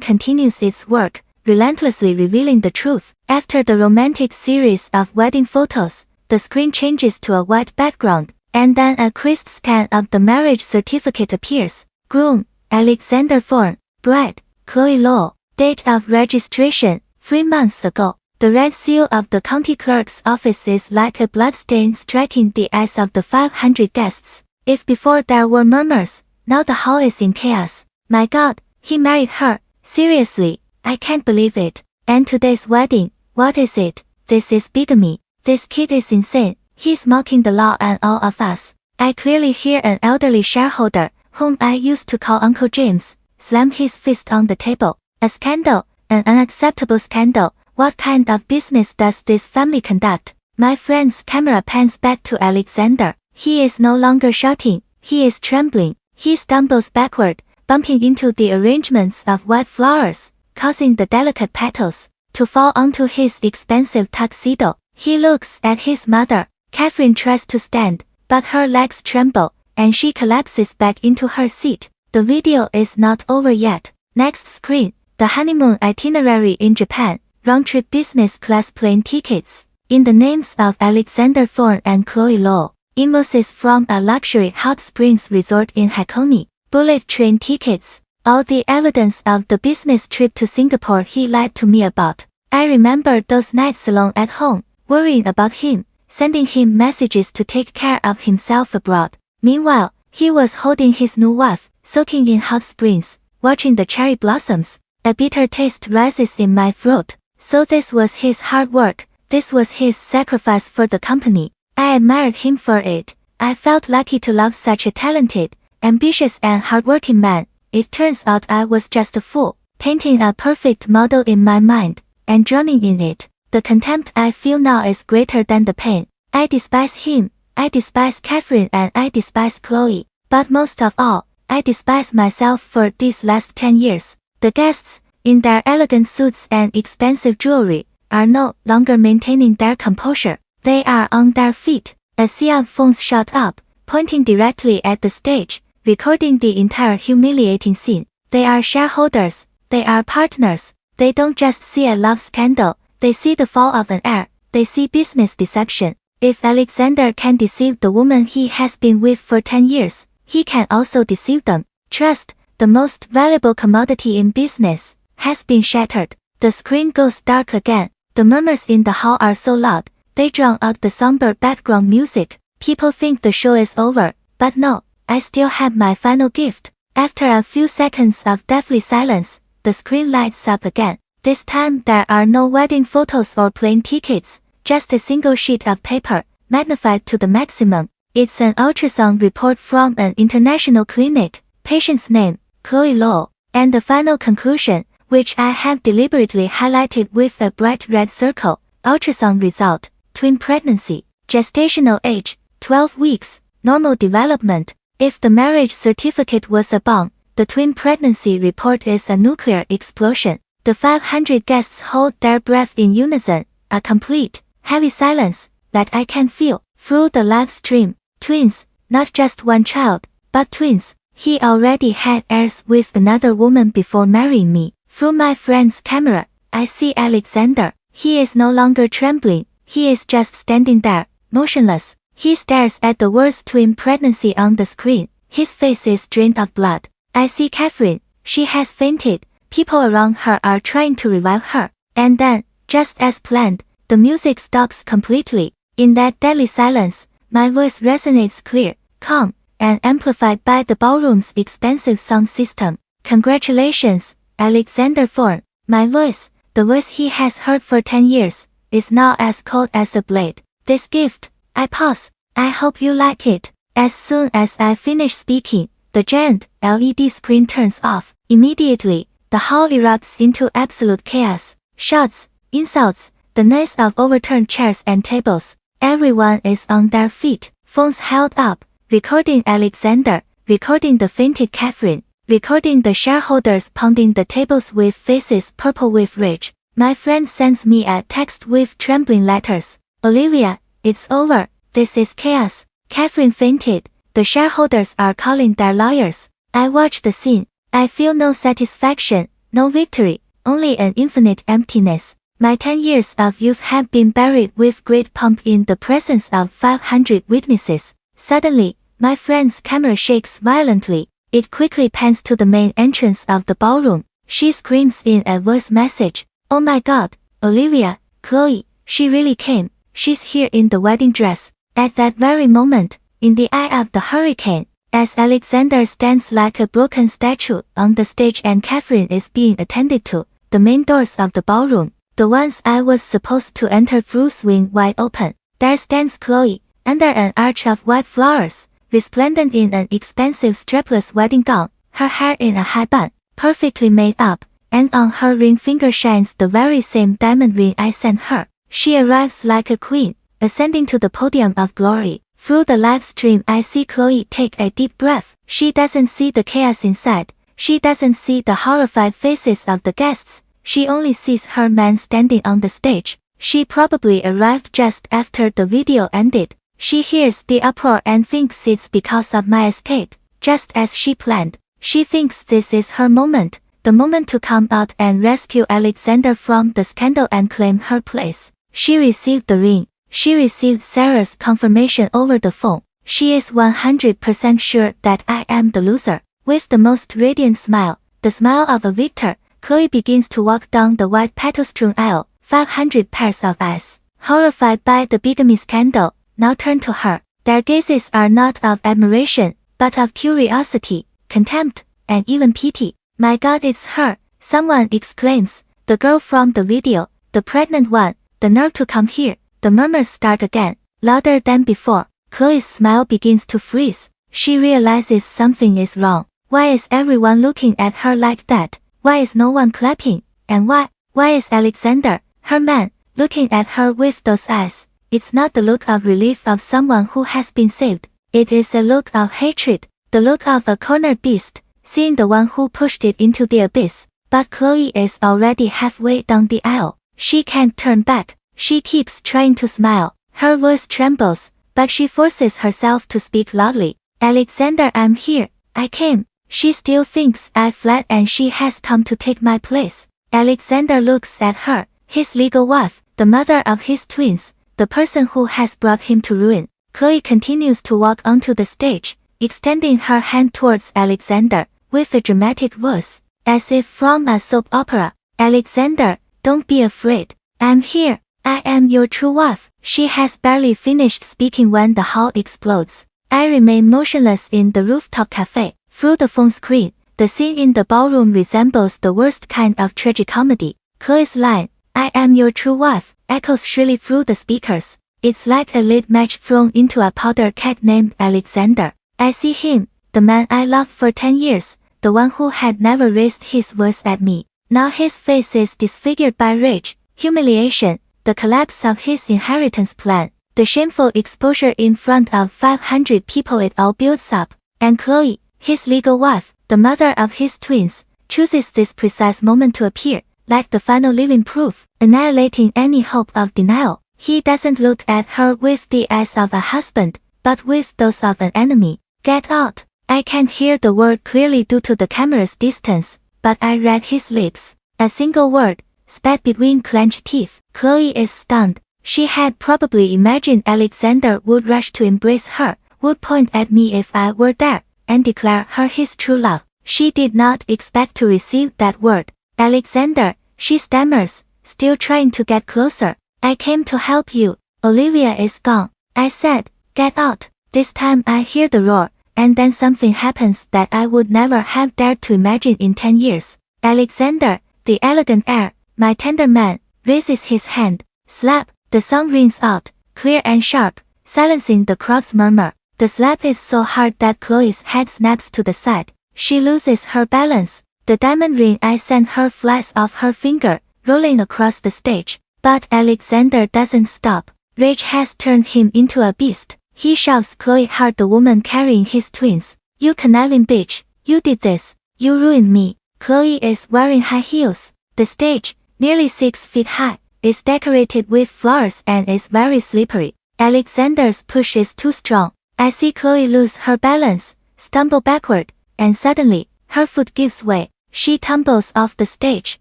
continues its work, relentlessly revealing the truth. After the romantic series of wedding photos, the screen changes to a white background, and then a crisp scan of the marriage certificate appears. Groom, Alexander Thorne. Bride, Chloe Law. Date of registration, 3 months ago. The red seal of the county clerk's office is like a bloodstain striking the eyes of the 500 guests. If before there were murmurs, now the hall is in chaos. My God, he married her. Seriously, I can't believe it. And today's wedding, what is it? This is bigamy. This kid is insane. He's mocking the law and all of us. I clearly hear an elderly shareholder, whom I used to call Uncle James, slam his fist on the table. A scandal, an unacceptable scandal. What kind of business does this family conduct? My friend's camera pans back to Alexander. He is no longer shouting. He is trembling. He stumbles backward, bumping into the arrangements of white flowers, causing the delicate petals to fall onto his expensive tuxedo. He looks at his mother. Catherine tries to stand, but her legs tremble, and she collapses back into her seat. The video is not over yet. Next screen, the honeymoon itinerary in Japan, round-trip business class plane tickets, in the names of Alexander Thorne and Chloe Law. Invoices from a luxury hot springs resort in Hakone. Bullet train tickets. All the evidence of the business trip to Singapore he lied to me about. I remember those nights alone at home, worrying about him, sending him messages to take care of himself abroad. Meanwhile, he was holding his new wife, soaking in hot springs, watching the cherry blossoms. A bitter taste rises in my throat. So this was his hard work. This was his sacrifice for the company. I admired him for it. I felt lucky to love such a talented, ambitious and hardworking man. It turns out I was just a fool, painting a perfect model in my mind, and drowning in it. The contempt I feel now is greater than the pain. I despise him, I despise Catherine and I despise Chloe. But most of all, I despise myself for these last 10 years. The guests, in their elegant suits and expensive jewelry, are no longer maintaining their composure. They are on their feet. A sea of phones shot up, pointing directly at the stage, recording the entire humiliating scene. They are shareholders. They are partners. They don't just see a love scandal. They see the fall of an heir. They see business deception. If Alexander can deceive the woman he has been with for 10 years, he can also deceive them. Trust, the most valuable commodity in business, has been shattered. The screen goes dark again. The murmurs in the hall are so loud, they drown out the somber background music. People think the show is over, but no, I still have my final gift. After a few seconds of deathly silence, the screen lights up again. This time there are no wedding photos or plane tickets, just a single sheet of paper, magnified to the maximum. It's an ultrasound report from an international clinic, patient's name, Chloe Law, and the final conclusion, which I have deliberately highlighted with a bright red circle. Ultrasound result, twin pregnancy, gestational age, 12 weeks, normal development. If the marriage certificate was a bomb, the twin pregnancy report is a nuclear explosion. The 500 guests hold their breath in unison, a complete, heavy silence, that I can feel, through the live stream. Twins, not just one child, but twins. He already had heirs with another woman before marrying me. Through my friend's camera, I see Alexander. He is no longer trembling. He is just standing there, motionless. He stares at the words twin pregnancy on the screen. His face is drained of blood. I see Catherine. She has fainted. People around her are trying to revive her. And then, just as planned, the music stops completely. In that deadly silence, my voice resonates clear, calm, and amplified by the ballroom's expensive sound system. Congratulations, Alexander Thorne. My voice, the voice he has heard for 10 years, is now as cold as a blade. This gift, I pause. I hope you like it. As soon as I finish speaking, the giant LED screen turns off. Immediately, the hall erupts into absolute chaos. Shouts, insults, the noise of overturned chairs and tables. Everyone is on their feet, phones held up, recording Alexander, recording the fainted Catherine, recording the shareholders pounding the tables with faces purple with rage. My friend sends me a text with trembling letters. Olivia, it's over. This is chaos. Catherine fainted. The shareholders are calling their lawyers. I watch the scene, I feel no satisfaction, no victory, only an infinite emptiness. My 10 years of youth have been buried with great pomp in the presence of 500 witnesses. Suddenly, my friend's camera shakes violently. It quickly pans to the main entrance of the ballroom. She screams in a voice message, "Oh my God, Olivia, Chloe, she really came. She's here in the wedding dress." At that very moment, in the eye of the hurricane, as Alexander stands like a broken statue on the stage and Catherine is being attended to, the main doors of the ballroom, the ones I was supposed to enter through, swing wide open. There stands Chloe, under an arch of white flowers, resplendent in an expensive strapless wedding gown, her hair in a high bun, perfectly made up, and on her ring finger shines the very same diamond ring I sent her. She arrives like a queen, ascending to the podium of glory. Through the live stream I see Chloe take a deep breath. She doesn't see the chaos inside. She doesn't see the horrified faces of the guests. She only sees her man standing on the stage. She probably arrived just after the video ended. She hears the uproar and thinks it's because of my escape, just as she planned. She thinks this is her moment, the moment to come out and rescue Alexander from the scandal and claim her place. She received the ring. She received Sarah's confirmation over the phone. She is 100% sure that I am the loser. With the most radiant smile, the smile of a victor, Chloe begins to walk down the white petal-strewn aisle. 500 pairs of eyes, horrified by the bigamy scandal, now turn to her. Their gazes are not of admiration, but of curiosity, contempt, and even pity. "My God, it's her!" someone exclaims. "The girl from the video, the pregnant one, the nerve to come here." The murmurs start again, louder than before. Chloe's smile begins to freeze. She realizes something is wrong. Why is everyone looking at her like that? Why is no one clapping? And why is Alexander, her man, looking at her with those eyes? It's not the look of relief of someone who has been saved. It is a look of hatred, the look of a cornered beast, seeing the one who pushed it into the abyss. But Chloe is already halfway down the aisle. She can't turn back. She keeps trying to smile. Her voice trembles, but she forces herself to speak loudly. "Alexander, I'm here. I came." She still thinks I fled and she has come to take my place. Alexander looks at her, his legal wife, the mother of his twins, the person who has brought him to ruin. Chloe continues to walk onto the stage, extending her hand towards Alexander, with a dramatic voice, as if from a soap opera. "Alexander, don't be afraid. I'm here. I am your true wife." She has barely finished speaking when the hall explodes. I remain motionless in the rooftop cafe. Through the phone screen, the scene in the ballroom resembles the worst kind of tragicomedy. Chloe's line, "I am your true wife," echoes shrilly through the speakers. It's like a lit match thrown into a powder keg named Alexander. I see him, the man I loved for 10 years, the one who had never raised his voice at me. Now his face is disfigured by rage, humiliation, the collapse of his inheritance plan, the shameful exposure in front of 500 people it all builds up. And Chloe, his legal wife, the mother of his twins, chooses this precise moment to appear, like the final living proof, annihilating any hope of denial. He doesn't look at her with the eyes of a husband, but with those of an enemy. "Get out." I can't hear the word clearly due to the camera's distance, but I read his lips. A single word, spat between clenched teeth. Chloe is stunned. She had probably imagined Alexander would rush to embrace her, would point at me if I were there, and declare her his true love. She did not expect to receive that word. "Alexander," she stammers, still trying to get closer. "I came to help you. Olivia is gone." I said, "Get out." This time I hear the roar, and then something happens that I would never have dared to imagine in 10 years. Alexander, the elegant heir, my tender man, raises his hand. Slap, the song rings out, clear and sharp, silencing the crowd's murmur. The slap is so hard that Chloe's head snaps to the side. She loses her balance. The diamond ring I sent her flies off her finger, rolling across the stage. But Alexander doesn't stop. Rage has turned him into a beast. He shoves Chloe hard, the woman carrying his twins. "You conniving bitch, you did this. You ruined me." Chloe is wearing high heels. The stage, nearly 6 feet high, is decorated with flowers and is very slippery. Alexander's push is too strong. I see Chloe lose her balance, stumble backward, and suddenly, her foot gives way. She tumbles off the stage.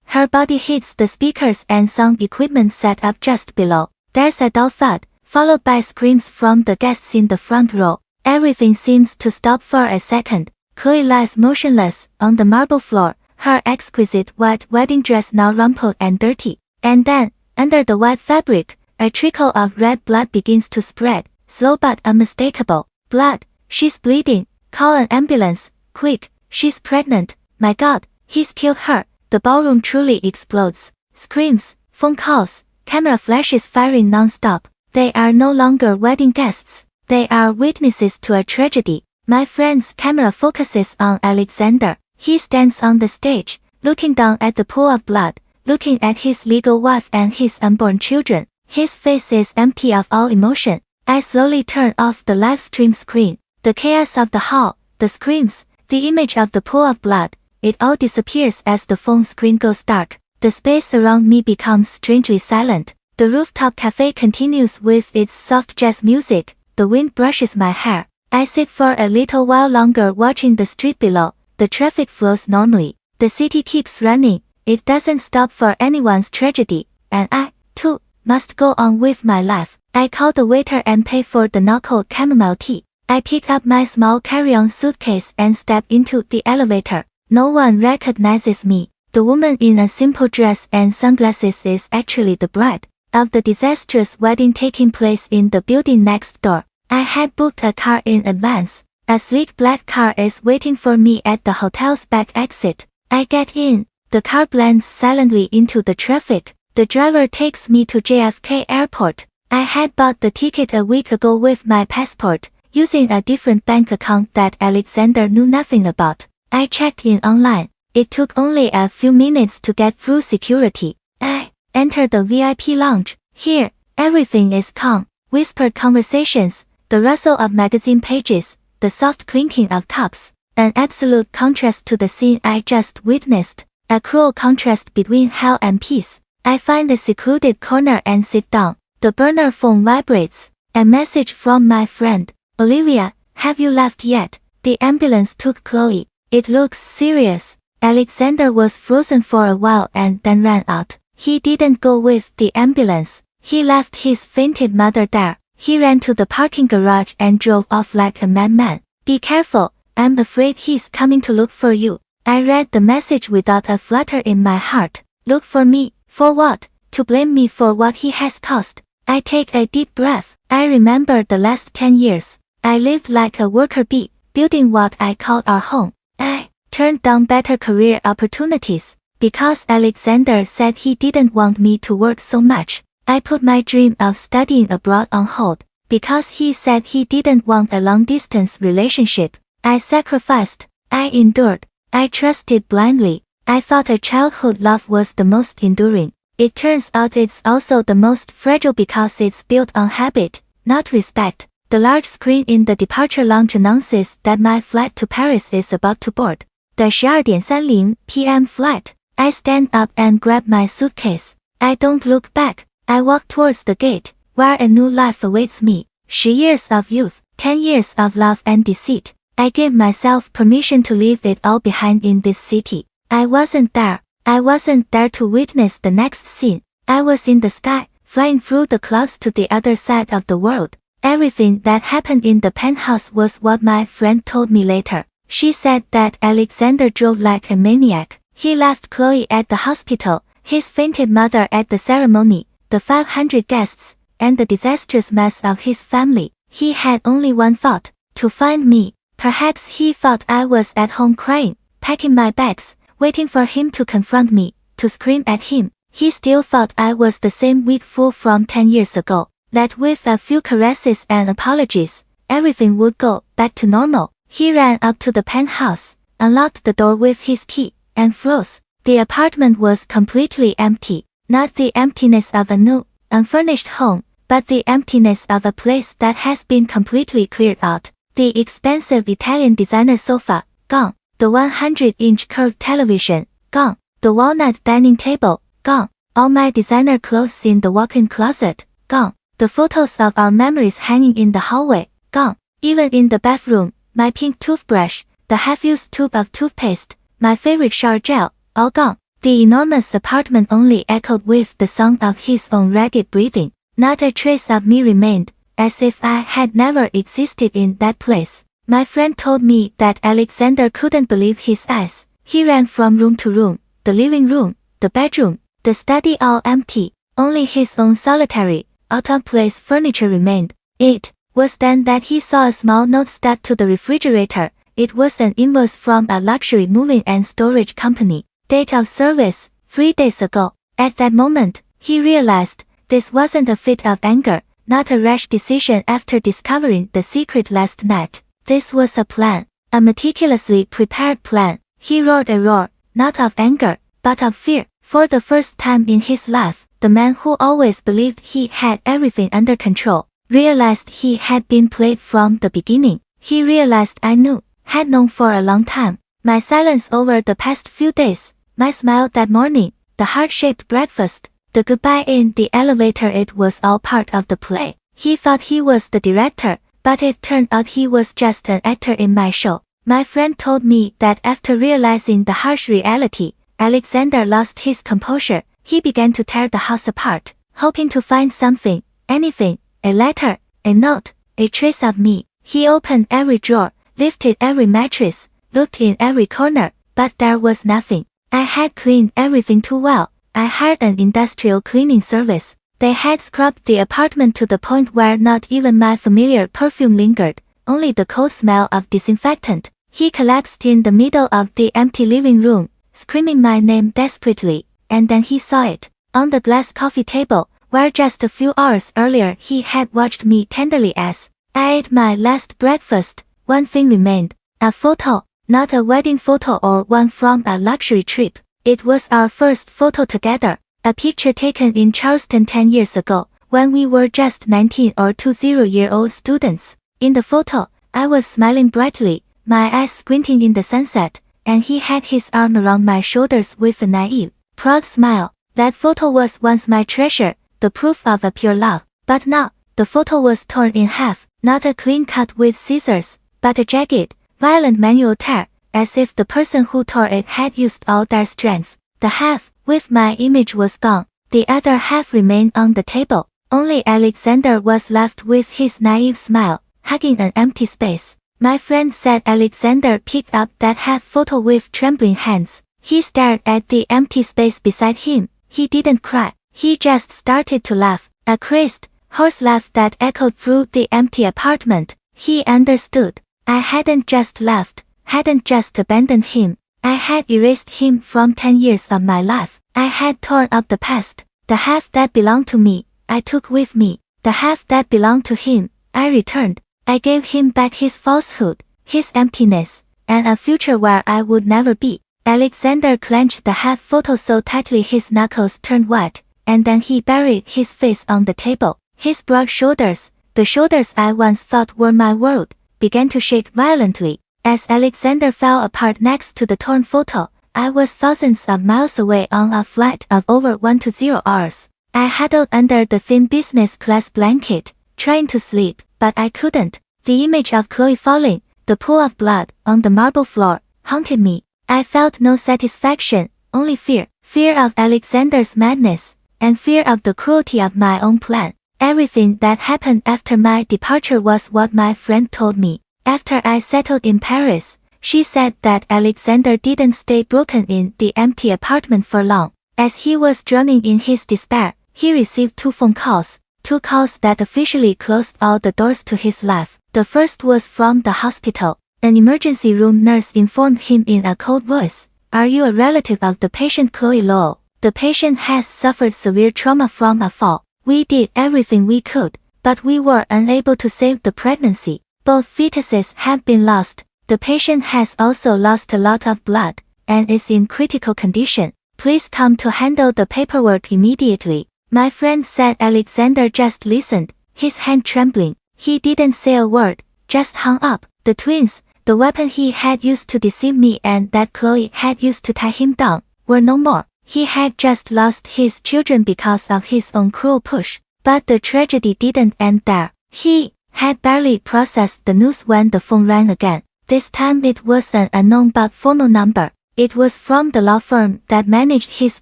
Her body hits the speakers and sound equipment set up just below. There's a dull thud, followed by screams from the guests in the front row. Everything seems to stop for a second. Chloe lies motionless on the marble floor, her exquisite white wedding dress now rumpled and dirty. And then, under the white fabric, a trickle of red blood begins to spread, slow but unmistakable. Blood. She's bleeding. Call an ambulance. Quick. She's pregnant. My God, he's killed her. The ballroom truly explodes. Screams, phone calls, camera flashes firing non-stop. They are no longer wedding guests. They are witnesses to a tragedy. My friend's camera focuses on Alexander. He stands on the stage, looking down at the pool of blood, looking at his legal wife and his unborn children. His face is empty of all emotion. I slowly turn off the live stream screen. The chaos of the hall, the screams, the image of the pool of blood, it all disappears as the phone screen goes dark. The space around me becomes strangely silent. The rooftop cafe continues with its soft jazz music. The wind brushes my hair. I sit for a little while longer watching the street below. The traffic flows normally. The city keeps running. It doesn't stop for anyone's tragedy. And I, too, must go on with my life. I call the waiter and pay for the not-cold chamomile tea. I pick up my small carry-on suitcase and step into the elevator. No one recognizes me. The woman in a simple dress and sunglasses is actually the bride of the disastrous wedding taking place in the building next door. I had booked a car in advance. A sleek black car is waiting for me at the hotel's back exit. I get in. The car blends silently into the traffic. The driver takes me to JFK Airport. I had bought the ticket a week ago with my passport, using a different bank account that Alexander knew nothing about. I checked in online. It took only a few minutes to get through security. I entered the VIP lounge. Here, everything is calm. Whispered conversations, the rustle of magazine pages, the soft clinking of cups. An absolute contrast to the scene I just witnessed. A cruel contrast between hell and peace. I find a secluded corner and sit down. The burner phone vibrates. A message from my friend. Olivia, have you left yet? The ambulance took Chloe. It looks serious. Alexander was frozen for a while and then ran out. He didn't go with the ambulance. He left his fainted mother there. He ran to the parking garage and drove off like a madman. Be careful, I'm afraid he's coming to look for you. I read the message without a flutter in my heart. Look for me, for what? To blame me for what he has caused. I take a deep breath. I remember the last 10 years. I lived like a worker bee, building what I called our home. I turned down better career opportunities because Alexander said he didn't want me to work so much. I put my dream of studying abroad on hold because he said he didn't want a long-distance relationship. I sacrificed. I endured. I trusted blindly. I thought a childhood love was the most enduring. It turns out it's also the most fragile because it's built on habit, not respect. The large screen in the departure lounge announces that my flight to Paris is about to board. The 12:30 p.m. flight. I stand up and grab my suitcase. I don't look back. I walk towards the gate, where a new life awaits me. 10 years of youth, 10 years of love and deceit. I give myself permission to leave it all behind in this city. I wasn't there. I wasn't there to witness the next scene. I was in the sky, flying through the clouds to the other side of the world. Everything that happened in the penthouse was what my friend told me later. She said that Alexander drove like a maniac. He left Chloe at the hospital, his fainted mother at the ceremony, the 500 guests, and the disastrous mess of his family. He had only one thought, to find me. Perhaps he thought I was at home crying, packing my bags, waiting for him to confront me, to scream at him. He still thought I was the same weak fool from 10 years ago, that with a few caresses and apologies, everything would go back to normal. He ran up to the penthouse, unlocked the door with his key, and froze. The apartment was completely empty. Not the emptiness of a new, unfurnished home, but the emptiness of a place that has been completely cleared out. The expensive Italian designer sofa, gone. The 100-inch curved television, gone. The walnut dining table, gone. All my designer clothes in the walk-in closet, gone. The photos of our memories hanging in the hallway, gone. Even in the bathroom, my pink toothbrush, the half-used tube of toothpaste, my favorite shower gel, all gone. The enormous apartment only echoed with the sound of his own ragged breathing. Not a trace of me remained, as if I had never existed in that place. My friend told me that Alexander couldn't believe his eyes. He ran from room to room, the living room, the bedroom, the study all empty. Only his own solitary, out-of-place furniture remained. It was then that he saw a small note stuck to the refrigerator. It was an invoice from a luxury moving and storage company. Date of service, 3 days ago. At that moment, he realized this wasn't a fit of anger, not a rash decision after discovering the secret last night. This was a plan, a meticulously prepared plan. He roared a roar, not of anger, but of fear. For the first time in his life, the man who always believed he had everything under control, realized he had been played from the beginning. He realized I knew, had known for a long time. My silence over the past few days, my smile that morning, the heart-shaped breakfast, the goodbye in the elevator, it was all part of the play. He thought he was the director, but it turned out he was just an actor in my show. My friend told me that after realizing the harsh reality, Alexander lost his composure. He began to tear the house apart, hoping to find something, anything, a letter, a note, a trace of me. He opened every drawer, lifted every mattress, looked in every corner, but there was nothing. I had cleaned everything too well. I hired an industrial cleaning service. They had scrubbed the apartment to the point where not even my familiar perfume lingered, only the cold smell of disinfectant. He collapsed in the middle of the empty living room, screaming my name desperately, and then he saw it, on the glass coffee table, where just a few hours earlier he had watched me tenderly as I ate my last breakfast. One thing remained, a photo. Not a wedding photo or one from a luxury trip. It was our first photo together, a picture taken in Charleston 10 years ago, when we were just 19 or 20-year-old students. In the photo, I was smiling brightly, my eyes squinting in the sunset, and he had his arm around my shoulders with a naive, proud smile. That photo was once my treasure, the proof of a pure love. But now, the photo was torn in half, not a clean cut with scissors, but a jagged, violent manual tear, as if the person who tore it had used all their strength. The half, with my image, was gone. The other half remained on the table. Only Alexander was left with his naive smile, hugging an empty space. My friend said Alexander picked up that half photo with trembling hands. He stared at the empty space beside him. He didn't cry. He just started to laugh, a crazed, hoarse laugh that echoed through the empty apartment. He understood. I hadn't just left, hadn't just abandoned him. I had erased him from 10 years of my life. I had torn up the past. The half that belonged to me, I took with me. The half that belonged to him, I returned. I gave him back his falsehood, his emptiness, and a future where I would never be. Alexander clenched the half photo so tightly his knuckles turned white, and then he buried his face on the table. His broad shoulders, the shoulders I once thought were my world, began to shake violently. As Alexander fell apart next to the torn photo, I was thousands of miles away on a flight of over 120 hours. I huddled under the thin business class blanket, trying to sleep, but I couldn't. The image of Chloe falling, the pool of blood on the marble floor, haunted me. I felt no satisfaction, only fear. Fear of Alexander's madness, and fear of the cruelty of my own plan. Everything that happened after my departure was what my friend told me. After I settled in Paris, she said that Alexander didn't stay broken in the empty apartment for long. As he was drowning in his despair, he received 2 phone calls, 2 calls that officially closed all the doors to his life. The first was from the hospital. An emergency room nurse informed him in a cold voice, "Are you a relative of the patient Chloe Lowell? The patient has suffered severe trauma from a fall. We did everything we could, but we were unable to save the pregnancy. Both fetuses have been lost. The patient has also lost a lot of blood, and is in critical condition. Please come to handle the paperwork immediately." My friend said Alexander just listened, his hand trembling. He didn't say a word, just hung up. The twins, the weapon he had used to deceive me and that Chloe had used to tie him down, were no more. He had just lost his children because of his own cruel push. But the tragedy didn't end there. He had barely processed the news when the phone rang again. This time it was an unknown but formal number. It was from the law firm that managed his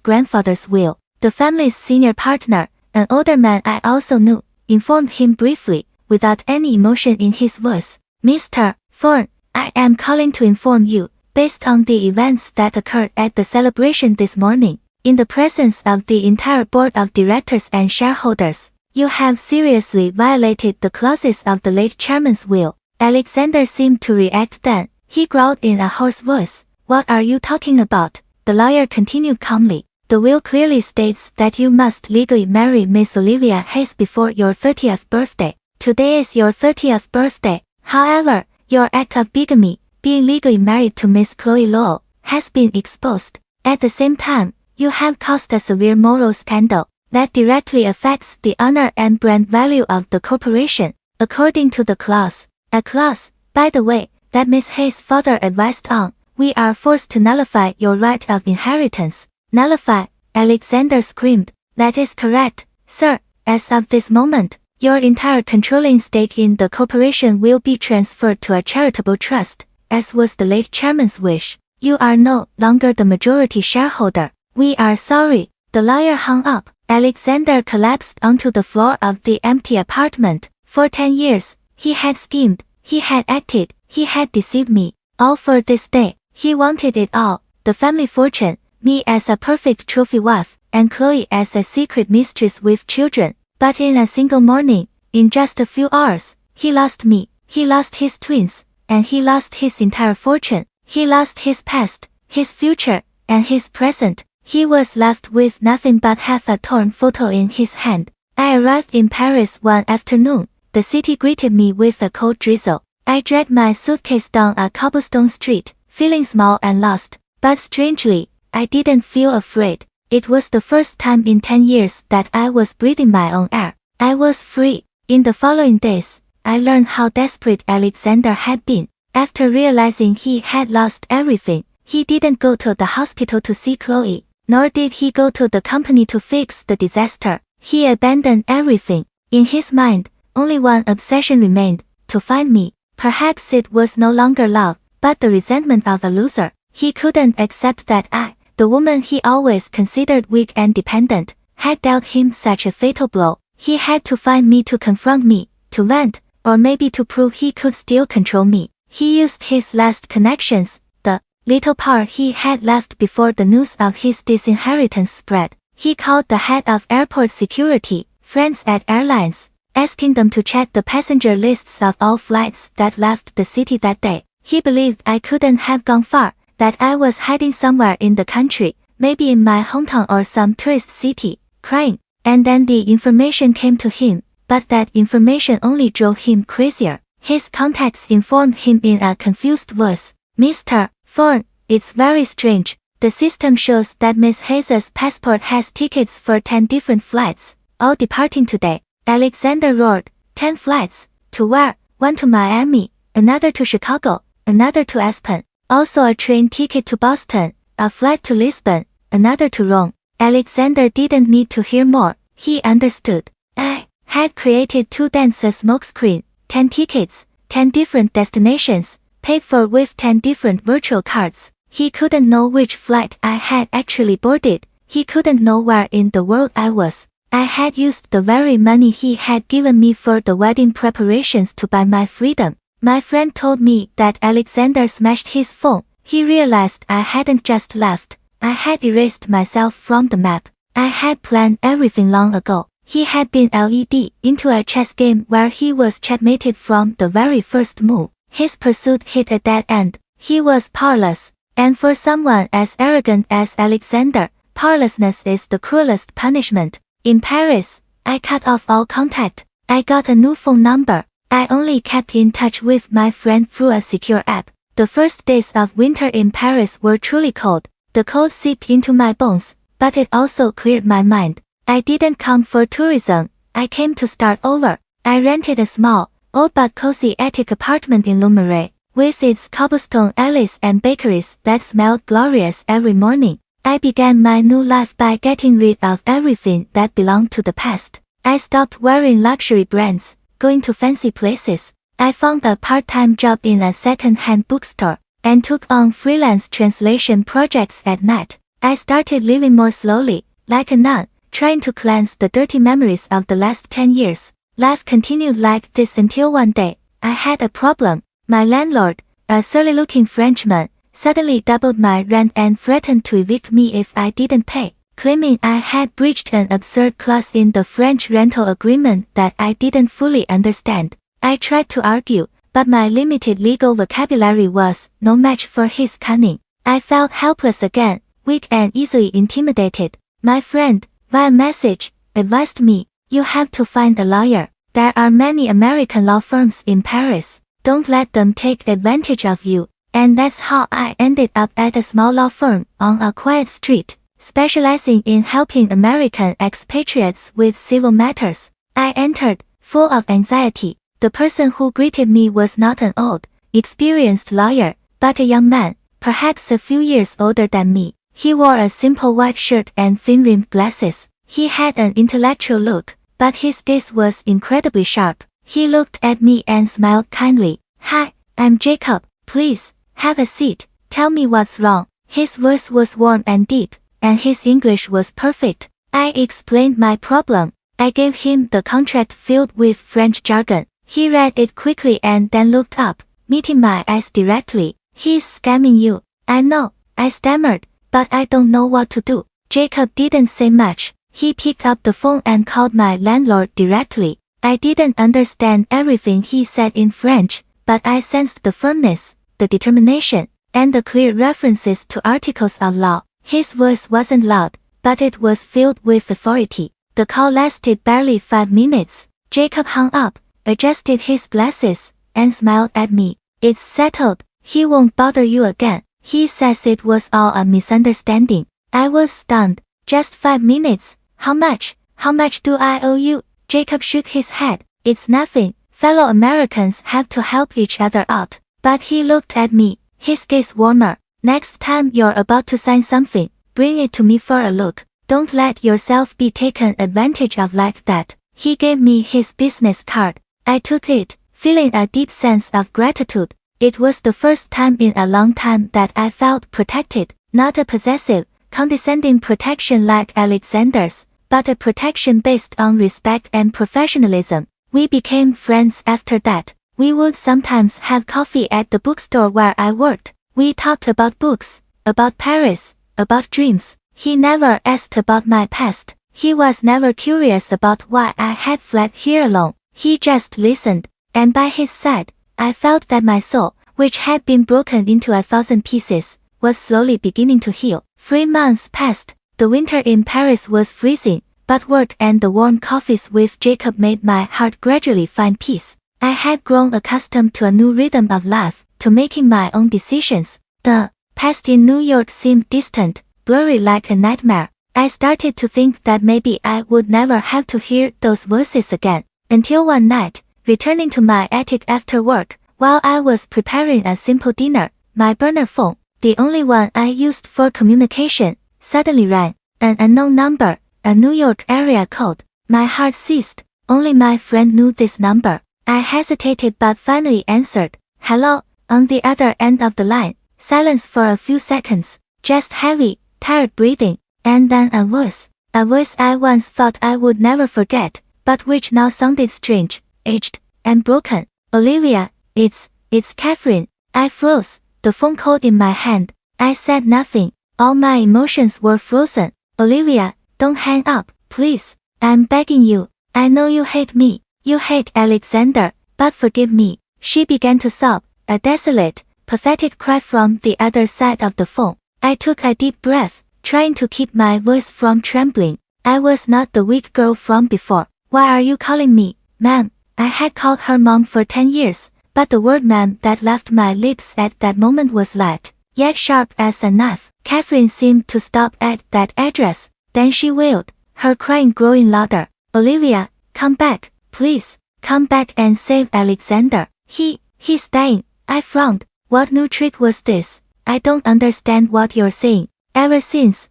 grandfather's will. The family's senior partner, an older man I also knew, informed him briefly, without any emotion in his voice. Mr. Thorne, I am calling to inform you, based on the events that occurred at the celebration this morning, in the presence of the entire board of directors and shareholders, you have seriously violated the clauses of the late chairman's will. Alexander seemed to react then. He growled in a hoarse voice. What are you talking about? The lawyer continued calmly. The will clearly states that you must legally marry Miss Olivia Hayes before your 30th birthday. Today is your 30th birthday. However, your act of bigamy, being legally married to Miss Chloe Lowell, has been exposed. At the same time, you have caused a severe moral scandal that directly affects the honor and brand value of the corporation, according to the clause. A clause, by the way, that Miss Hayes' father advised on. We are forced to nullify your right of inheritance. Nullify, Alexander screamed. That is correct, sir. As of this moment, your entire controlling stake in the corporation will be transferred to a charitable trust, as was the late chairman's wish. You are no longer the majority shareholder. We are sorry. The lawyer hung up. Alexander collapsed onto the floor of the empty apartment. For 10 years, he had schemed, he had acted, he had deceived me. All for this day. He wanted it all, the family fortune, me as a perfect trophy wife, and Chloe as a secret mistress with children. But in a single morning, in just a few hours, he lost me, he lost his twins, and he lost his entire fortune. He lost his past, his future, and his present. He was left with nothing but half a torn photo in his hand. I arrived in Paris one afternoon. The city greeted me with a cold drizzle. I dragged my suitcase down a cobblestone street, feeling small and lost. But strangely, I didn't feel afraid. It was the first time in 10 years that I was breathing my own air. I was free. In the following days, I learned how desperate Alexander had been. After realizing he had lost everything, he didn't go to the hospital to see Chloe, nor did he go to the company to fix the disaster. He abandoned everything. In his mind, only one obsession remained, to find me. Perhaps it was no longer love, but the resentment of a loser. He couldn't accept that I, the woman he always considered weak and dependent, had dealt him such a fatal blow. He had to find me to confront me, to vent, or maybe to prove he could still control me. He used his last connections, the little power he had left before the news of his disinheritance spread. He called the head of airport security, friends at airlines, asking them to check the passenger lists of all flights that left the city that day. He believed I couldn't have gone far, that I was hiding somewhere in the country, maybe in my hometown or some tourist city, crying. And then the information came to him, but that information only drove him crazier. His contacts informed him in a confused voice. Mr. Thorne, it's very strange. The system shows that Miss Hayes' passport has tickets for 10 different flights, all departing today. Alexander roared. 10 flights? To where? One to Miami, another to Chicago, another to Aspen, also a train ticket to Boston, a flight to Lisbon, another to Rome. Alexander didn't need to hear more. He understood. I had created 2 dances smokescreen, 10 tickets, 10 different destinations, paid for with 10 different virtual cards. He couldn't know which flight I had actually boarded. He couldn't know where in the world I was. I had used the very money he had given me for the wedding preparations to buy my freedom. My friend told me that Alexander smashed his phone. He realized I hadn't just left. I had erased myself from the map. I had planned everything long ago. He had been led into a chess game where he was checkmated from the very first move. His pursuit hit a dead end. He was powerless. And for someone as arrogant as Alexander, powerlessness is the cruelest punishment. In Paris, I cut off all contact. I got a new phone number. I only kept in touch with my friend through a secure app. The first days of winter in Paris were truly cold. The cold seeped into my bones, but it also cleared my mind. I didn't come for tourism. I came to start over. I rented a small, old but cozy attic apartment in Le Marais, with its cobblestone alleys and bakeries that smelled glorious every morning. I began my new life by getting rid of everything that belonged to the past. I stopped wearing luxury brands, going to fancy places, I found a part-time job in a second-hand bookstore and took on freelance translation projects at night. I started living more slowly, like a nun, trying to cleanse the dirty memories of the last 10 years. Life continued like this until one day, I had a problem. My landlord, a surly-looking Frenchman, suddenly doubled my rent and threatened to evict me if I didn't pay, claiming I had breached an absurd clause in the French rental agreement that I didn't fully understand. I tried to argue, but my limited legal vocabulary was no match for his cunning. I felt helpless again, weak and easily intimidated. My friend, via message, advised me, "You have to find a lawyer. There are many American law firms in Paris. Don't let them take advantage of you." And that's how I ended up at a small law firm on a quiet street, specializing in helping American expatriates with civil matters. I entered, full of anxiety. The person who greeted me was not an old, experienced lawyer, but a young man, perhaps a few years older than me. He wore a simple white shirt and thin-rimmed glasses. He had an intellectual look, but his gaze was incredibly sharp. He looked at me and smiled kindly. "Hi, I'm Jacob. Please, have a seat. Tell me what's wrong." His voice was warm and deep, and his English was perfect. I explained my problem. I gave him the contract filled with French jargon. He read it quickly and then looked up, meeting my eyes directly. "He's scamming you." "I know," I stammered, "but I don't know what to do." Jacob didn't say much. He picked up the phone and called my landlord directly. I didn't understand everything he said in French, but I sensed the firmness, the determination, and the clear references to articles of law. His voice wasn't loud, but it was filled with authority. The call lasted barely 5 minutes. Jacob hung up, adjusted his glasses, and smiled at me. "It's settled. He won't bother you again. He says it was all a misunderstanding." I was stunned. "Just 5 minutes? How much? How much do I owe you?" Jacob shook his head. "It's nothing. Fellow Americans have to help each other out." But he looked at me, his gaze warmer. "Next time you're about to sign something, bring it to me for a look. Don't let yourself be taken advantage of like that." He gave me his business card. I took it, feeling a deep sense of gratitude. It was the first time in a long time that I felt protected, not a possessive, condescending protection like Alexander's, but a protection based on respect and professionalism. We became friends after that. We would sometimes have coffee at the bookstore where I worked. We talked about books, about Paris, about dreams. He never asked about my past. He was never curious about why I had fled here alone. He just listened, and by his side, I felt that my soul, which had been broken into 1,000 pieces, was slowly beginning to heal. 3 months passed. The winter in Paris was freezing, but work and the warm coffees with Jacob made my heart gradually find peace. I had grown accustomed to a new rhythm of life, to making my own decisions. The past in New York seemed distant, blurry like a nightmare. I started to think that maybe I would never have to hear those voices again. Until one night, returning to my attic after work, while I was preparing a simple dinner, my burner phone, the only one I used for communication, suddenly rang. An unknown number, a New York area code. My heart ceased. Only my friend knew this number. I hesitated but finally answered. "Hello," on the other end of the line. Silence for a few seconds. Just heavy, tired breathing. And then a voice I once thought I would never forget, but which now sounded strange, aged, and broken. "Olivia, it's Catherine." I froze, the phone cold in my hand. I said nothing. All my emotions were frozen. "Olivia, don't hang up, please. I'm begging you. I know you hate me. You hate Alexander, but forgive me." She began to sob, a desolate, pathetic cry from the other side of the phone. I took a deep breath, trying to keep my voice from trembling. I was not the weak girl from before. "Why are you calling me, ma'am?" I had called her mom for 10 years, but the word ma'am that left my lips at that moment was light, yet sharp as a knife. Catherine seemed to stop at that address. Then she wailed, her crying growing louder. "Olivia, come back, please. Come back and save Alexander. He's dying." I frowned. What new trick was this? I don't understand what you're saying. Ever since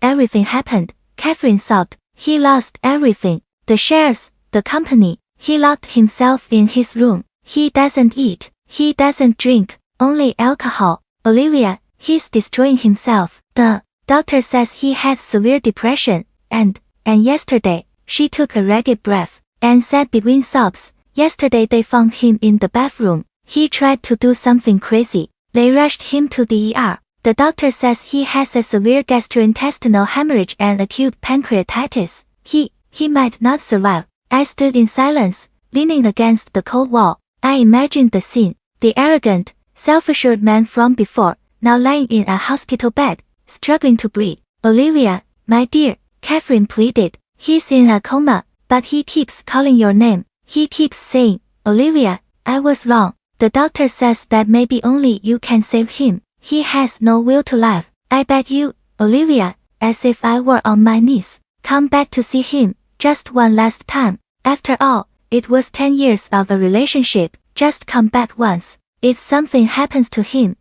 everything happened," Catherine sobbed, "he lost everything. The shares, the company. He locked himself in his room. He doesn't eat. He doesn't drink. Only alcohol. Olivia, he's destroying himself. The doctor says he has severe depression, and yesterday, she took a ragged breath, and said between sobs, yesterday they found him in the bathroom. He tried to do something crazy. They rushed him to the ER. The doctor says he has a severe gastrointestinal hemorrhage and acute pancreatitis. He might not survive. I stood in silence, leaning against the cold wall. I imagined the scene. The arrogant, self-assured man from before, now lying in a hospital bed, struggling to breathe. Olivia, my dear, Catherine pleaded. He's in a coma, but he keeps calling your name. He keeps saying, Olivia, I was wrong. The doctor says that maybe only you can save him. He has no will to live. I beg you, Olivia, as if I were on my knees, come back to see him, just one last time. After all, it was 10 years of a relationship. Just come back once. If something happens to him,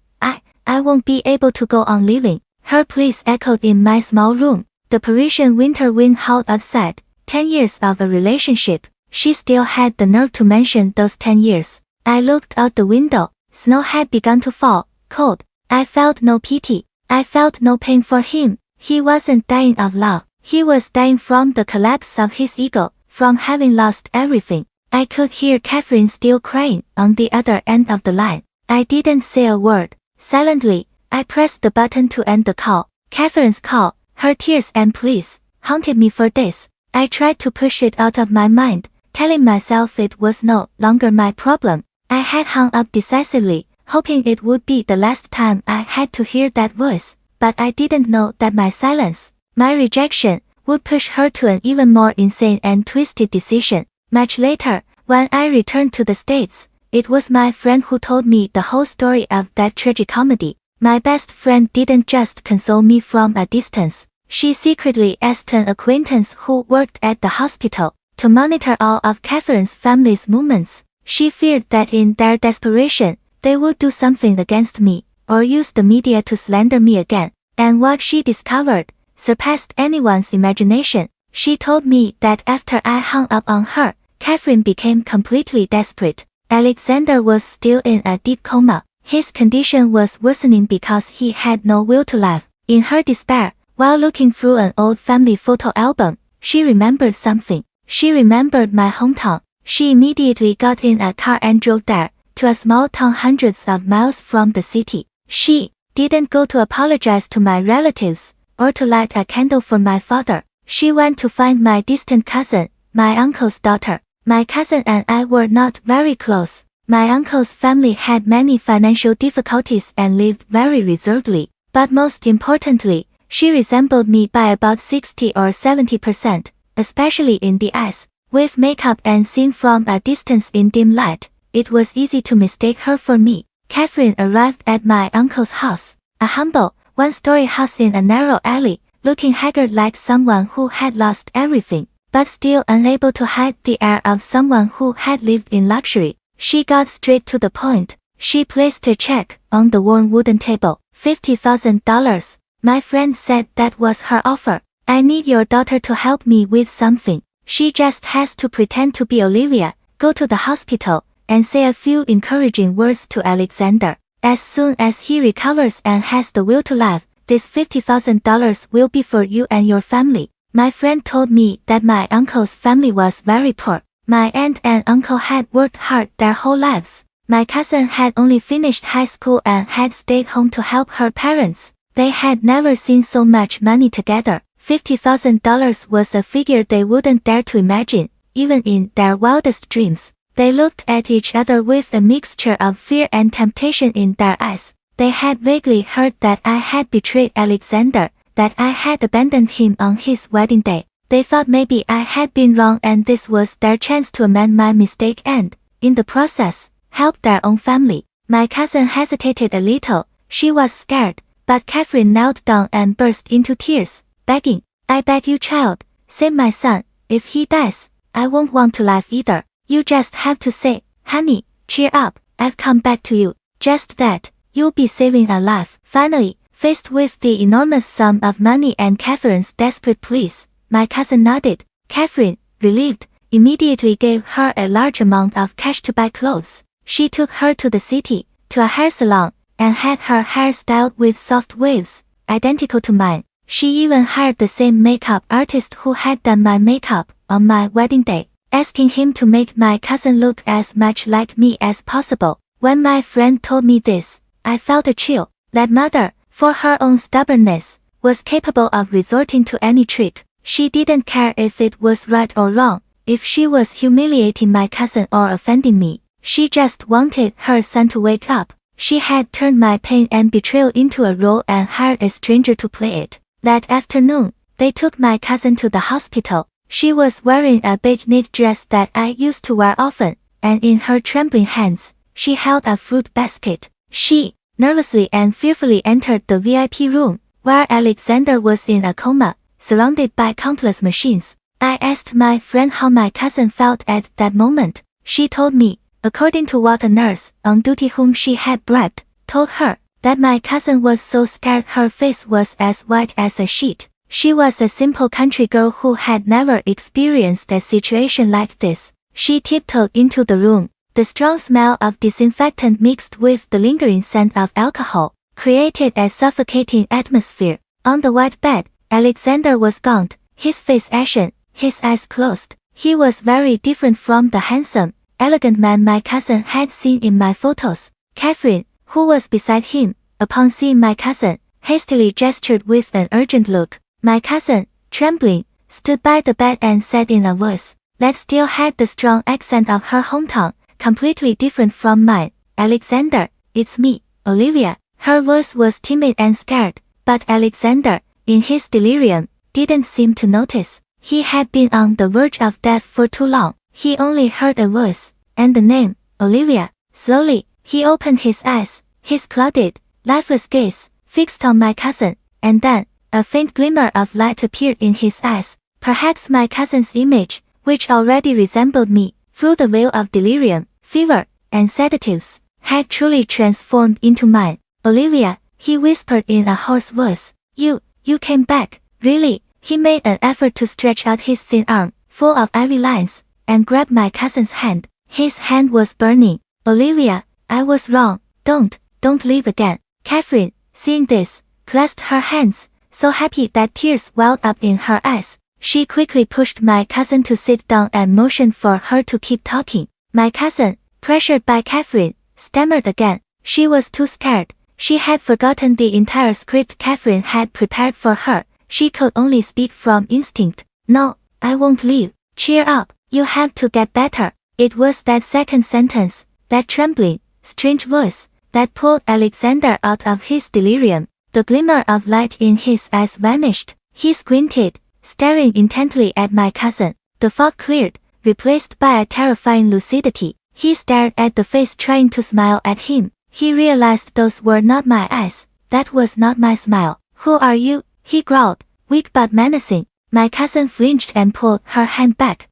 I won't be able to go on living. Her pleas echoed in my small room. The Parisian winter wind howled outside. 10 years of a relationship. She still had the nerve to mention those 10 years. I looked out the window. Snow had begun to fall, cold. I felt no pity. I felt no pain for him. He wasn't dying of love. He was dying from the collapse of his ego, from having lost everything. I could hear Catherine still crying on the other end of the line. I didn't say a word. Silently, I pressed the button to end the call. Catherine's call, her tears and pleas, haunted me for days. I tried to push it out of my mind, telling myself it was no longer my problem. I had hung up decisively, hoping it would be the last time I had to hear that voice, but I didn't know that my silence, my rejection, would push her to an even more insane and twisted decision. Much later, when I returned to the States, it was my friend who told me the whole story of that tragicomedy. My best friend didn't just console me from a distance. She secretly asked an acquaintance who worked at the hospital to monitor all of Catherine's family's movements. She feared that in their desperation, they would do something against me, or use the media to slander me again. And what she discovered surpassed anyone's imagination. She told me that after I hung up on her, Catherine became completely desperate. Alexander was still in a deep coma. His condition was worsening because he had no will to live. In her despair, while looking through an old family photo album, she remembered something. She remembered my hometown. She immediately got in a car and drove there, to a small town hundreds of miles from the city. She didn't go to apologize to my relatives, or to light a candle for my father. She went to find my distant cousin, my uncle's daughter. My cousin and I were not very close. My uncle's family had many financial difficulties and lived very reservedly. But most importantly, she resembled me by about 60 or 70%, especially in the eyes. With makeup and seen from a distance in dim light, it was easy to mistake her for me. Catherine arrived at my uncle's house, a humble, one-story house in a narrow alley, looking haggard like someone who had lost everything, but still unable to hide the air of someone who had lived in luxury. She got straight to the point. She placed a check on the worn wooden table. $50,000. My friend said that was her offer. I need your daughter to help me with something. She just has to pretend to be Olivia, go to the hospital, and say a few encouraging words to Alexander. As soon as he recovers and has the will to live, this $50,000 will be for you and your family. My friend told me that my uncle's family was very poor. My aunt and uncle had worked hard their whole lives. My cousin had only finished high school and had stayed home to help her parents. They had never seen so much money together. $50,000 was a figure they wouldn't dare to imagine, even in their wildest dreams. They looked at each other with a mixture of fear and temptation in their eyes. They had vaguely heard that I had betrayed Alexander, that I had abandoned him on his wedding day. They thought maybe I had been wrong and this was their chance to amend my mistake and, in the process, help their own family. My cousin hesitated a little. She was scared, but Catherine knelt down and burst into tears, begging, I beg you, child, save my son. If he dies, I won't want to live either. You just have to say, honey, cheer up, I've come back to you. Just that, you'll be saving a life. Finally, faced with the enormous sum of money and Catherine's desperate pleas, my cousin nodded. Catherine, relieved, immediately gave her a large amount of cash to buy clothes. She took her to the city, to a hair salon, and had her hair styled with soft waves, identical to mine. She even hired the same makeup artist who had done my makeup on my wedding day, asking him to make my cousin look as much like me as possible. When my friend told me this, I felt a chill. That mother, for her own stubbornness, was capable of resorting to any trick. She didn't care if it was right or wrong, if she was humiliating my cousin or offending me. She just wanted her son to wake up. She had turned my pain and betrayal into a role and hired a stranger to play it. That afternoon, they took my cousin to the hospital. She was wearing a beige knit dress that I used to wear often, and in her trembling hands, she held a fruit basket. She nervously and fearfully entered the VIP room, where Alexander was in a coma, surrounded by countless machines. I asked my friend how my cousin felt at that moment. She told me, according to what a nurse on duty whom she had bribed told her, that my cousin was so scared her face was as white as a sheet. She was a simple country girl who had never experienced a situation like this. She tiptoed into the room. The strong smell of disinfectant mixed with the lingering scent of alcohol created a suffocating atmosphere. On the white bed, Alexander was gaunt, his face ashen, his eyes closed. He was very different from the handsome, elegant man my cousin had seen in my photos. Catherine, who was beside him, upon seeing my cousin, hastily gestured with an urgent look. My cousin, trembling, stood by the bed and said in a voice that still had the strong accent of her hometown, completely different from mine, "Alexander, it's me, Olivia." Her voice was timid and scared, but Alexander, in his delirium, didn't seem to notice. He had been on the verge of death for too long. He only heard a voice, and the name, Olivia. Slowly, he opened his eyes, his clouded, lifeless gaze, fixed on my cousin, and then, a faint glimmer of light appeared in his eyes. Perhaps my cousin's image, which already resembled me, through the veil of delirium, fever, and sedatives, had truly transformed into mine. "Olivia," he whispered in a hoarse voice. You came back, really?" He made an effort to stretch out his thin arm, full of ivy lines, and grabbed my cousin's hand. His hand was burning. "Olivia, I was wrong. Don't leave again." Catherine, seeing this, clasped her hands, so happy that tears welled up in her eyes. She quickly pushed my cousin to sit down and motioned for her to keep talking. My cousin, pressured by Catherine, stammered again. She was too scared. She had forgotten the entire script Catherine had prepared for her. She could only speak from instinct. "No, I won't leave. Cheer up. You have to get better." It was that second sentence, that trembling, strange voice, that pulled Alexander out of his delirium. The glimmer of light in his eyes vanished. He squinted, staring intently at my cousin. The fog cleared, replaced by a terrifying lucidity. He stared at the face trying to smile at him. He realized those were not my eyes. That was not my smile. "Who are you?" he growled, weak but menacing. My cousin flinched and pulled her hand back.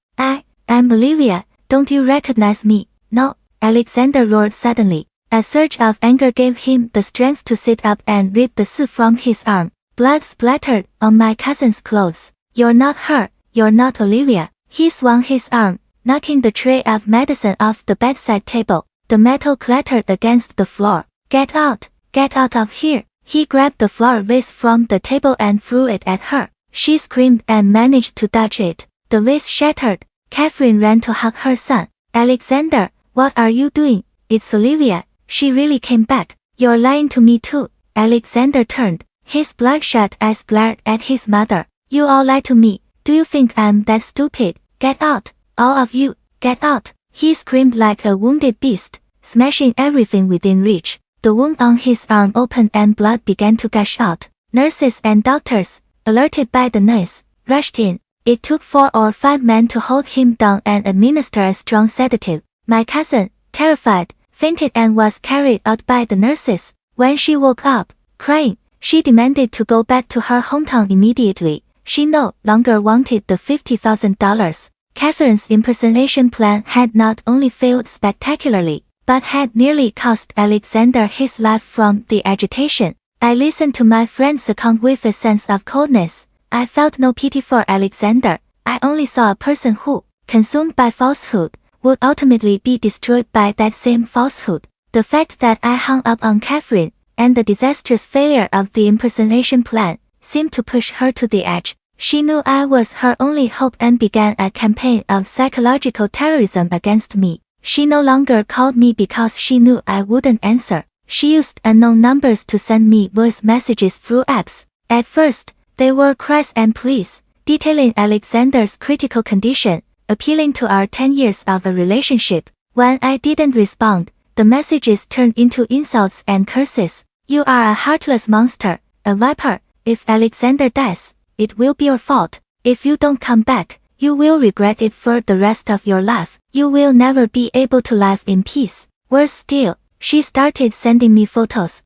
I'm Olivia. Don't you recognize me?" "No," Alexander roared suddenly. A surge of anger gave him the strength to sit up and rip the suit from his arm. Blood splattered on my cousin's clothes. "You're not her. You're not Olivia." He swung his arm, knocking the tray of medicine off the bedside table. The metal clattered against the floor. Get out of here." He grabbed the flower vase from the table and threw it at her. She screamed and managed to dodge it. The vase shattered. Catherine ran to hug her son. "Alexander, what are you doing? It's Olivia. She really came back." "You're lying to me too." Alexander turned. His bloodshot eyes glared at his mother. "You all lie to me. Do you think I'm that stupid? Get out. All of you, get out." He screamed like a wounded beast, smashing everything within reach. The wound on his arm opened and blood began to gush out. Nurses and doctors, alerted by the noise, rushed in. It took 4 or 5 men to hold him down and administer a strong sedative. My cousin, terrified, fainted and was carried out by the nurses. When she woke up, crying, she demanded to go back to her hometown immediately. She no longer wanted the $50,000. Catherine's impersonation plan had not only failed spectacularly, but had nearly cost Alexander his life from the agitation. I listened to my friend's account with a sense of coldness. I felt no pity for Alexander. I only saw a person who, consumed by falsehood, would ultimately be destroyed by that same falsehood. The fact that I hung up on Catherine, and the disastrous failure of the impersonation plan, seemed to push her to the edge. She knew I was her only hope and began a campaign of psychological terrorism against me. She no longer called me because she knew I wouldn't answer. She used unknown numbers to send me voice messages through apps. At first, they were cries and pleas, detailing Alexander's critical condition, appealing to our 10 years of a relationship. When I didn't respond, the messages turned into insults and curses. You are a heartless monster, a viper. If Alexander dies, it will be your fault. If you don't come back, you will regret it for the rest of your life. You will never be able to live in peace. Worse still, she started sending me photos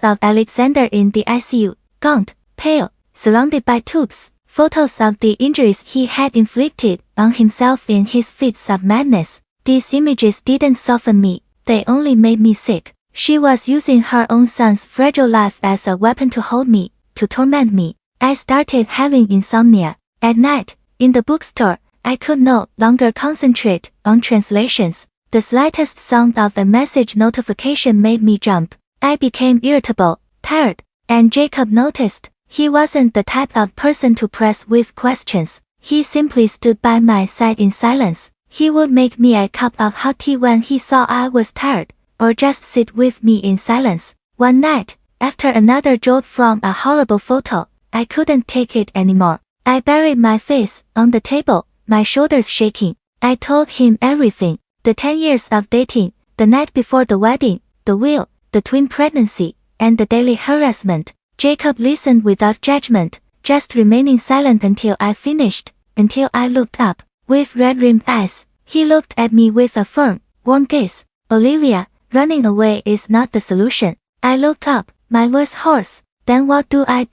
of Alexander in the ICU, gaunt, pale, surrounded by tubes, photos of the injuries he had inflicted on himself in his fits of madness. These images didn't soften me, they only made me sick. She was using her own son's fragile life as a weapon to hold me, to torment me. I started having insomnia. At night, in the bookstore, I could no longer concentrate on translations. The slightest sound of a message notification made me jump. I became irritable, tired, and Jacob noticed. He wasn't the type of person to press with questions. He simply stood by my side in silence. He would make me a cup of hot tea when he saw I was tired, or just sit with me in silence. One night, after another jolt from a horrible photo, I couldn't take it anymore. I buried my face on the table, my shoulders shaking. I told him everything. The 10 years of dating, the night before the wedding, the will, the twin pregnancy, and the daily harassment. Jacob listened without judgment, just remaining silent until I finished, until I looked up. With red-rimmed eyes, he looked at me with a firm, warm gaze. Olivia, running away is not the solution. I looked up, my voice hoarse. Then what do? I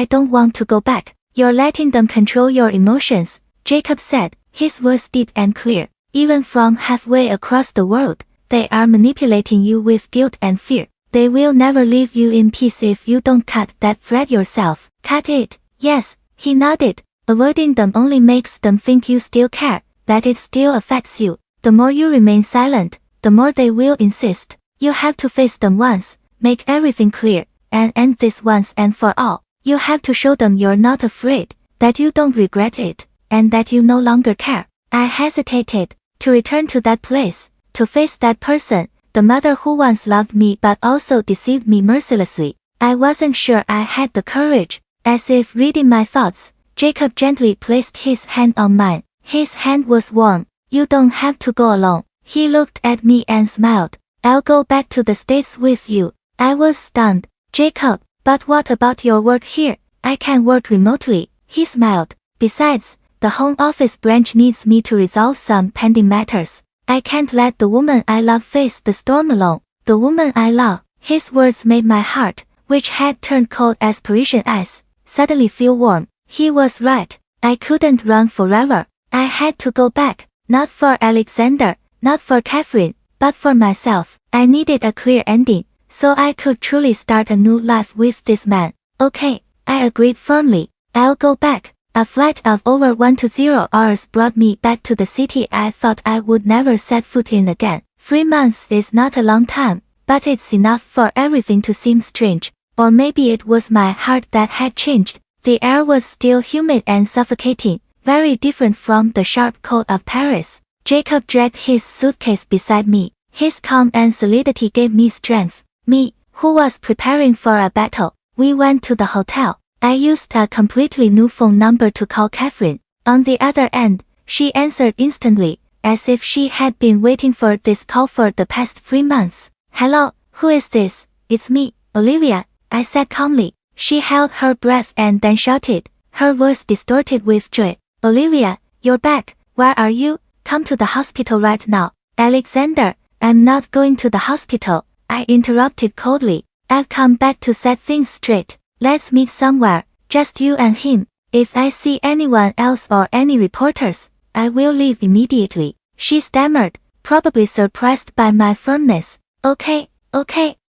don't want to go back. You're letting them control your emotions, Jacob said, his voice deep and clear. Even from halfway across the world, they are manipulating you with guilt and fear. They will never leave you in peace if you don't cut that thread yourself. Cut it. Yes, he nodded. Avoiding them only makes them think you still care, that it still affects you. The more you remain silent, the more they will insist. You have to face them once, make everything clear, and end this once and for all. You have to show them you're not afraid, that you don't regret it, and that you no longer care. I hesitated. To return to that place, to face that person, the mother who once loved me but also deceived me mercilessly. I wasn't sure I had the courage. As if reading my thoughts, Jacob gently placed his hand on mine. His hand was warm. You don't have to go alone. He looked at me and smiled. I'll go back to the States with you. I was stunned. Jacob, but what about your work here? I can work remotely. He smiled. Besides, the home office branch needs me to resolve some pending matters. I can't let the woman I love face the storm alone. The woman I love. His words made my heart, which had turned cold as Parisian ice, suddenly feel warm. He was right. I couldn't run forever. I had to go back. Not for Alexander, not for Catherine, but for myself. I needed a clear ending, so I could truly start a new life with this man. Okay, I agreed firmly. I'll go back. A flight of over 1 to 0 hours brought me back to the city I thought I would never set foot in again. 3 months is not a long time, but it's enough for everything to seem strange. Or maybe it was my heart that had changed. The air was still humid and suffocating, very different from the sharp cold of Paris. Jacob dragged his suitcase beside me. His calm and solidity gave me strength. Me, who was preparing for a battle. We went to the hotel. I used a completely new phone number to call Catherine. On the other end, she answered instantly, as if she had been waiting for this call for the past 3 months. Hello, who is this? It's me, Olivia, I said calmly. She held her breath and then shouted, her voice distorted with joy. Olivia, you're back. Where are you? Come to the hospital right now. Alexander, I'm not going to the hospital, I interrupted coldly. I've come back to set things straight. Let's meet somewhere, just you and him. If I see anyone else or any reporters, I will leave immediately. She stammered, probably surprised by my firmness. Okay,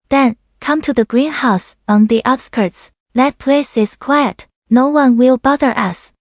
then, come to the greenhouse, on the outskirts. That place is quiet, no one will bother us.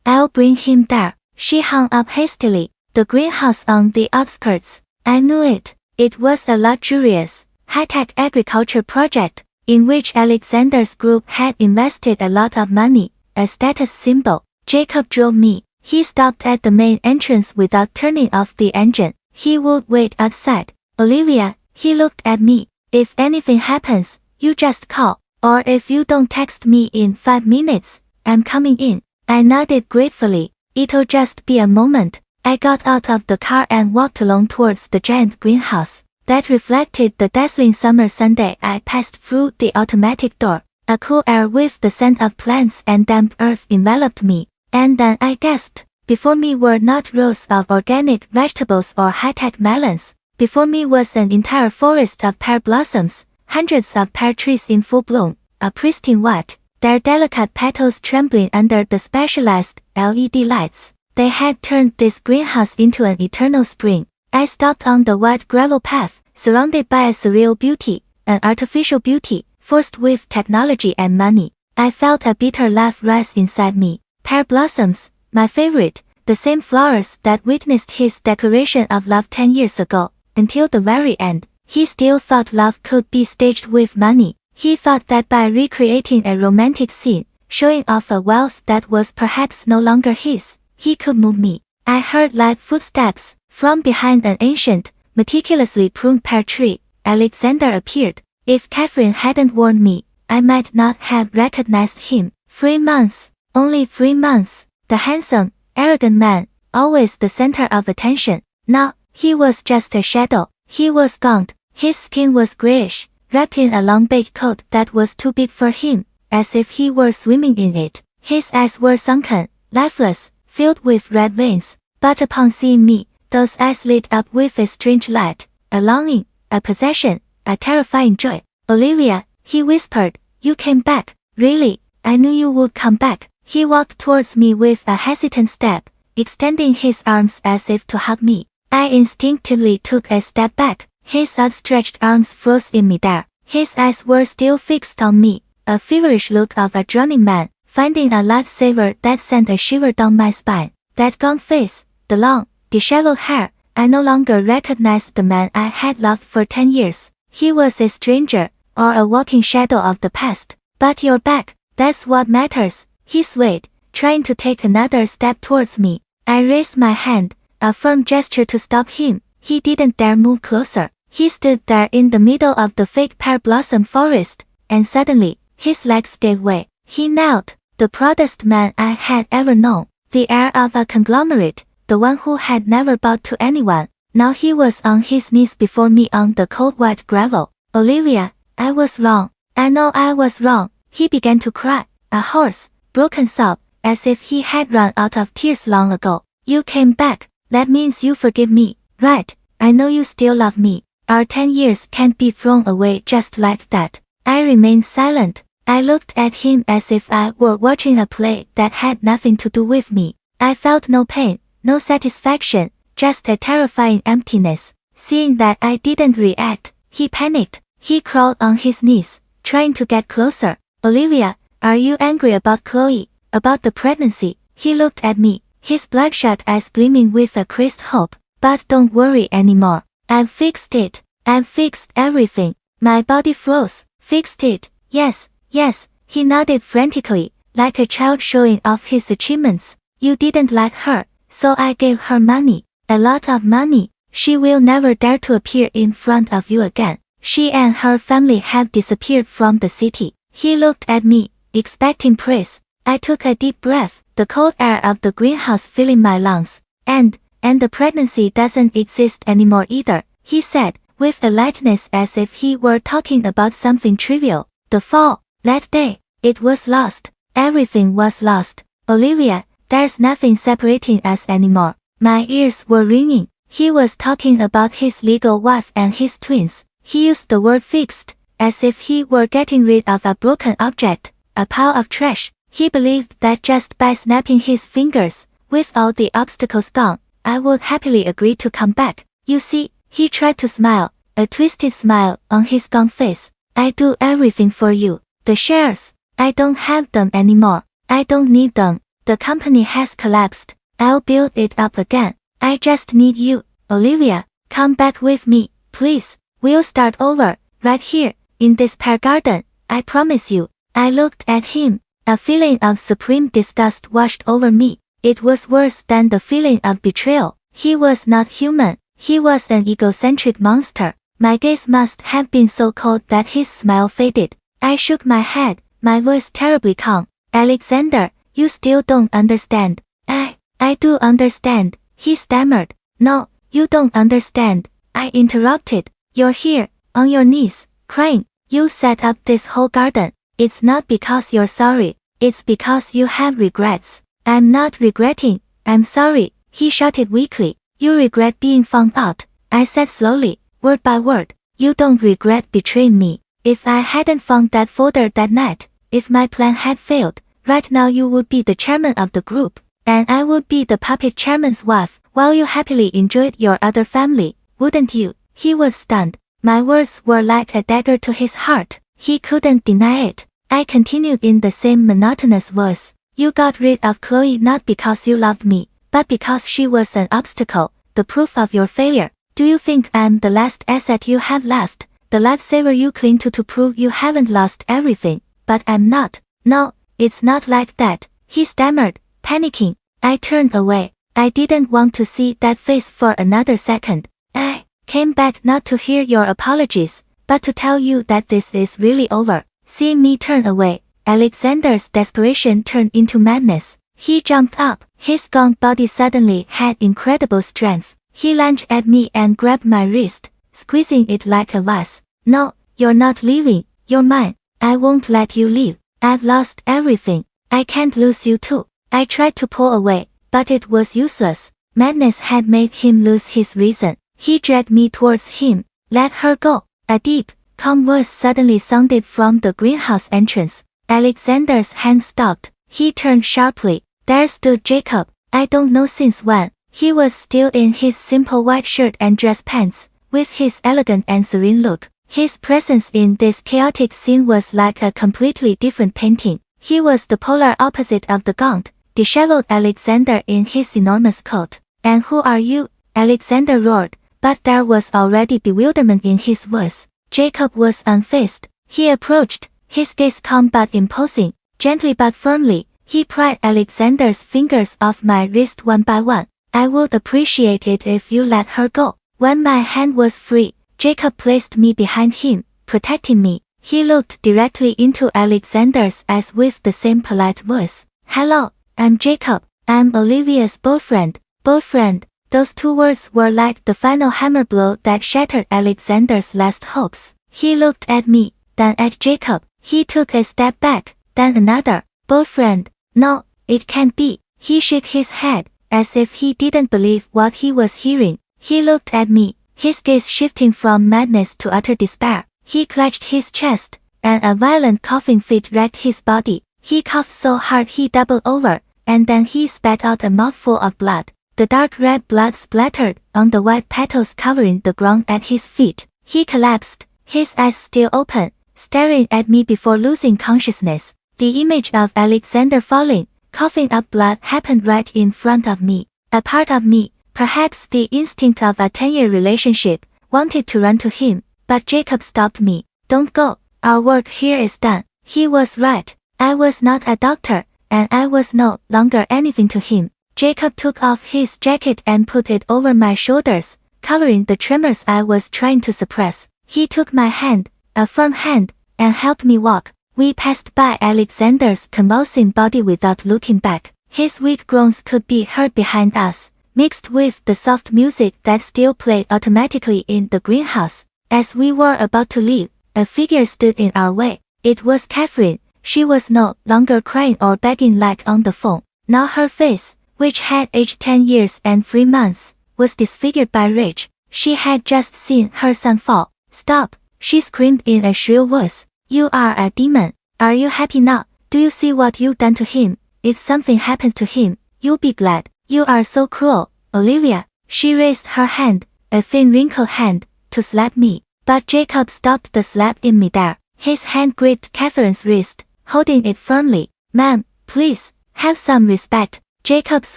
I'll bring him there. She hung up hastily. the greenhouse on the outskirts. I knew it. It was a luxurious, high-tech agriculture project, in which Alexander's group had invested a lot of money, a status symbol. Jacob drove me. He stopped at the main entrance without turning off the engine. He would wait outside. Olivia, he looked at me. If anything happens, you just call. Or if you don't text me in 5 minutes, I'm coming in. I nodded gratefully. It'll just be a moment. I got out of the car and walked along towards the giant greenhouse that reflected the dazzling summer Sunday. I passed through the automatic door. A cool air with the scent of plants and damp earth enveloped me. And then I gasped. Before me were not rows of organic vegetables or high-tech melons. Before me was an entire forest of pear blossoms, hundreds of pear trees in full bloom, a pristine white, their delicate petals trembling under the specialized LED lights. They had turned this greenhouse into an eternal spring. I stopped on the wide gravel path, surrounded by a surreal beauty, an artificial beauty, forced with technology and money. I felt a bitter laugh rise inside me. Pear blossoms, my favorite, the same flowers that witnessed his declaration of love 10 years ago. Until the very end, he still thought love could be staged with money. He thought that by recreating a romantic scene, showing off a wealth that was perhaps no longer his, he could move me. I heard light footsteps. From behind an ancient, meticulously pruned pear tree, Alexander appeared. If Catherine hadn't warned me, I might not have recognized him. 3 months, only 3 months. The handsome, arrogant man, always the center of attention. Now, he was just a shadow. He was gaunt. His skin was grayish, wrapped in a long beige coat that was too big for him, as if he were swimming in it. His eyes were sunken, lifeless, filled with red veins. But upon seeing me, those eyes lit up with a strange light, a longing, a possession, a terrifying joy. Olivia, he whispered, you came back. Really, I knew you would come back. He walked towards me with a hesitant step, extending his arms as if to hug me. I instinctively took a step back. His outstretched arms froze in midair. His eyes were still fixed on me, a feverish look of a drowning man, finding a lightsaber that sent a shiver down my spine. That gaunt face, the long, disheveled hair. I no longer recognized the man I had loved for 10 years. He was a stranger, or a walking shadow of the past. But you're back, that's what matters. He swayed, trying to take another step towards me. I raised my hand, a firm gesture to stop him. He didn't dare move closer. He stood there in the middle of the fake pear blossom forest, and suddenly, his legs gave way. He knelt, the proudest man I had ever known, the heir of a conglomerate, the one who had never bowed to anyone. Now he was on his knees before me on the cold white gravel. Olivia, I was wrong. I know I was wrong. He began to cry, a hoarse, broken sob, as if he had run out of tears long ago. You came back. That means you forgive me, right? I know you still love me. Our 10 years can't be thrown away just like that. I remained silent. I looked at him as if I were watching a play that had nothing to do with me. I felt no pain, no satisfaction, just a terrifying emptiness. Seeing that I didn't react, he panicked. He crawled on his knees, trying to get closer. Olivia, are you angry about Chloe, about the pregnancy? He looked at me, his bloodshot eyes gleaming with a crazed hope. But don't worry anymore. I've fixed it. I've fixed everything. My body froze. Fixed it. Yes, yes. He nodded frantically, like a child showing off his achievements. You didn't like her, so I gave her money. A lot of money. She will never dare to appear in front of you again. She and her family have disappeared from the city. He looked at me, expecting praise. I took a deep breath, the cold air of the greenhouse filling my lungs. And the pregnancy doesn't exist anymore either, he said, with a lightness as if he were talking about something trivial. The fall, that day, it was lost. Everything was lost. Olivia, there's nothing separating us anymore. My ears were ringing. He was talking about his legal wife and his twins. He used the word fixed, as if he were getting rid of a broken object, a pile of trash. He believed that just by snapping his fingers, with all the obstacles gone, I would happily agree to come back. You see, he tried to smile, a twisted smile on his gaunt face. I do everything for you. The shares, I don't have them anymore. I don't need them. The company has collapsed. I'll build it up again. I just need you, Olivia. Come back with me, please. We'll start over, right here, in this pear garden, I promise you. I looked at him. A feeling of supreme disgust washed over me. It was worse than the feeling of betrayal. He was not human. He was an egocentric monster. My gaze must have been so cold that his smile faded. I shook my head, my voice terribly calm. Alexander, you still don't understand. I do understand, he stammered. No, you don't understand, I interrupted. You're here, on your knees, crying. You set up this whole garden. It's not because you're sorry, it's because you have regrets. I'm not regretting, I'm sorry, he shouted weakly. You regret being found out, I said slowly, word by word. You don't regret betraying me. If I hadn't found that folder that night, if my plan had failed, right now you would be the chairman of the group, and I would be the puppet chairman's wife, while you happily enjoyed your other family, wouldn't you? He was stunned. My words were like a dagger to his heart. He couldn't deny it. I continued in the same monotonous voice. You got rid of Chloe not because you loved me, but because she was an obstacle, the proof of your failure. Do you think I'm the last asset you have left, the lifesaver you cling to prove you haven't lost everything? But I'm not. No, it's not like that, he stammered, panicking. I turned away. I didn't want to see that face for another second. I came back not to hear your apologies, but to tell you that this is really over. Seeing me turn away, Alexander's desperation turned into madness. He jumped up. His gaunt body suddenly had incredible strength. He lunged at me and grabbed my wrist, squeezing it like a vice. No, you're not leaving, you're mine. I won't let you leave. I've lost everything. I can't lose you too. I tried to pull away, but it was useless. Madness had made him lose his reason. He dragged me towards him. Let her go. A deep, calm voice suddenly sounded from the greenhouse entrance. Alexander's hand stopped. He turned sharply. There stood Jacob. I don't know since when. He was still in his simple white shirt and dress pants, with his elegant and serene look. His presence in this chaotic scene was like a completely different painting. He was the polar opposite of the gaunt, disheveled Alexander in his enormous coat. And who are you? Alexander roared, but there was already bewilderment in his voice. Jacob was unfazed. He approached, his gaze calm but imposing. Gently but firmly, he pried Alexander's fingers off my wrist one by one. I would appreciate it if you let her go. When my hand was free, Jacob placed me behind him, protecting me. He looked directly into Alexander's eyes with the same polite voice. Hello, I'm Jacob. I'm Olivia's boyfriend. Boyfriend. Those two words were like the final hammer blow that shattered Alexander's last hopes. He looked at me, then at Jacob. He took a step back, then another. Boyfriend. No, it can't be. He shook his head, as if he didn't believe what he was hearing. He looked at me, his gaze shifting from madness to utter despair. He clutched his chest, and a violent coughing fit wrecked his body. He coughed so hard he doubled over, and then he spat out a mouthful of blood. The dark red blood splattered on the white petals covering the ground at his feet. He collapsed, his eyes still open, staring at me before losing consciousness. The image of Alexander falling, coughing up blood happened right in front of me. A part of me, perhaps the instinct of a 10-year relationship, wanted to run to him, but Jacob stopped me. Don't go, our work here is done. He was right. I was not a doctor, and I was no longer anything to him. Jacob took off his jacket and put it over my shoulders, covering the tremors I was trying to suppress. He took my hand, a firm hand, and helped me walk. We passed by Alexander's convulsing body without looking back. His weak groans could be heard behind us, mixed with the soft music that still played automatically in the greenhouse. As we were about to leave, a figure stood in our way. It was Catherine. She was no longer crying or begging like on the phone. Now her face, which had aged 10 years and 3 months, was disfigured by rage. She had just seen her son fall. Stop, she screamed in a shrill voice. You are a demon. Are you happy now? Do you see what you've done to him? If something happens to him, you'll be glad. You are so cruel, Olivia. She raised her hand, a thin wrinkled hand, to slap me. But Jacob stopped the slap in midair. His hand gripped Catherine's wrist, holding it firmly. Ma'am, please, have some respect. Jacob's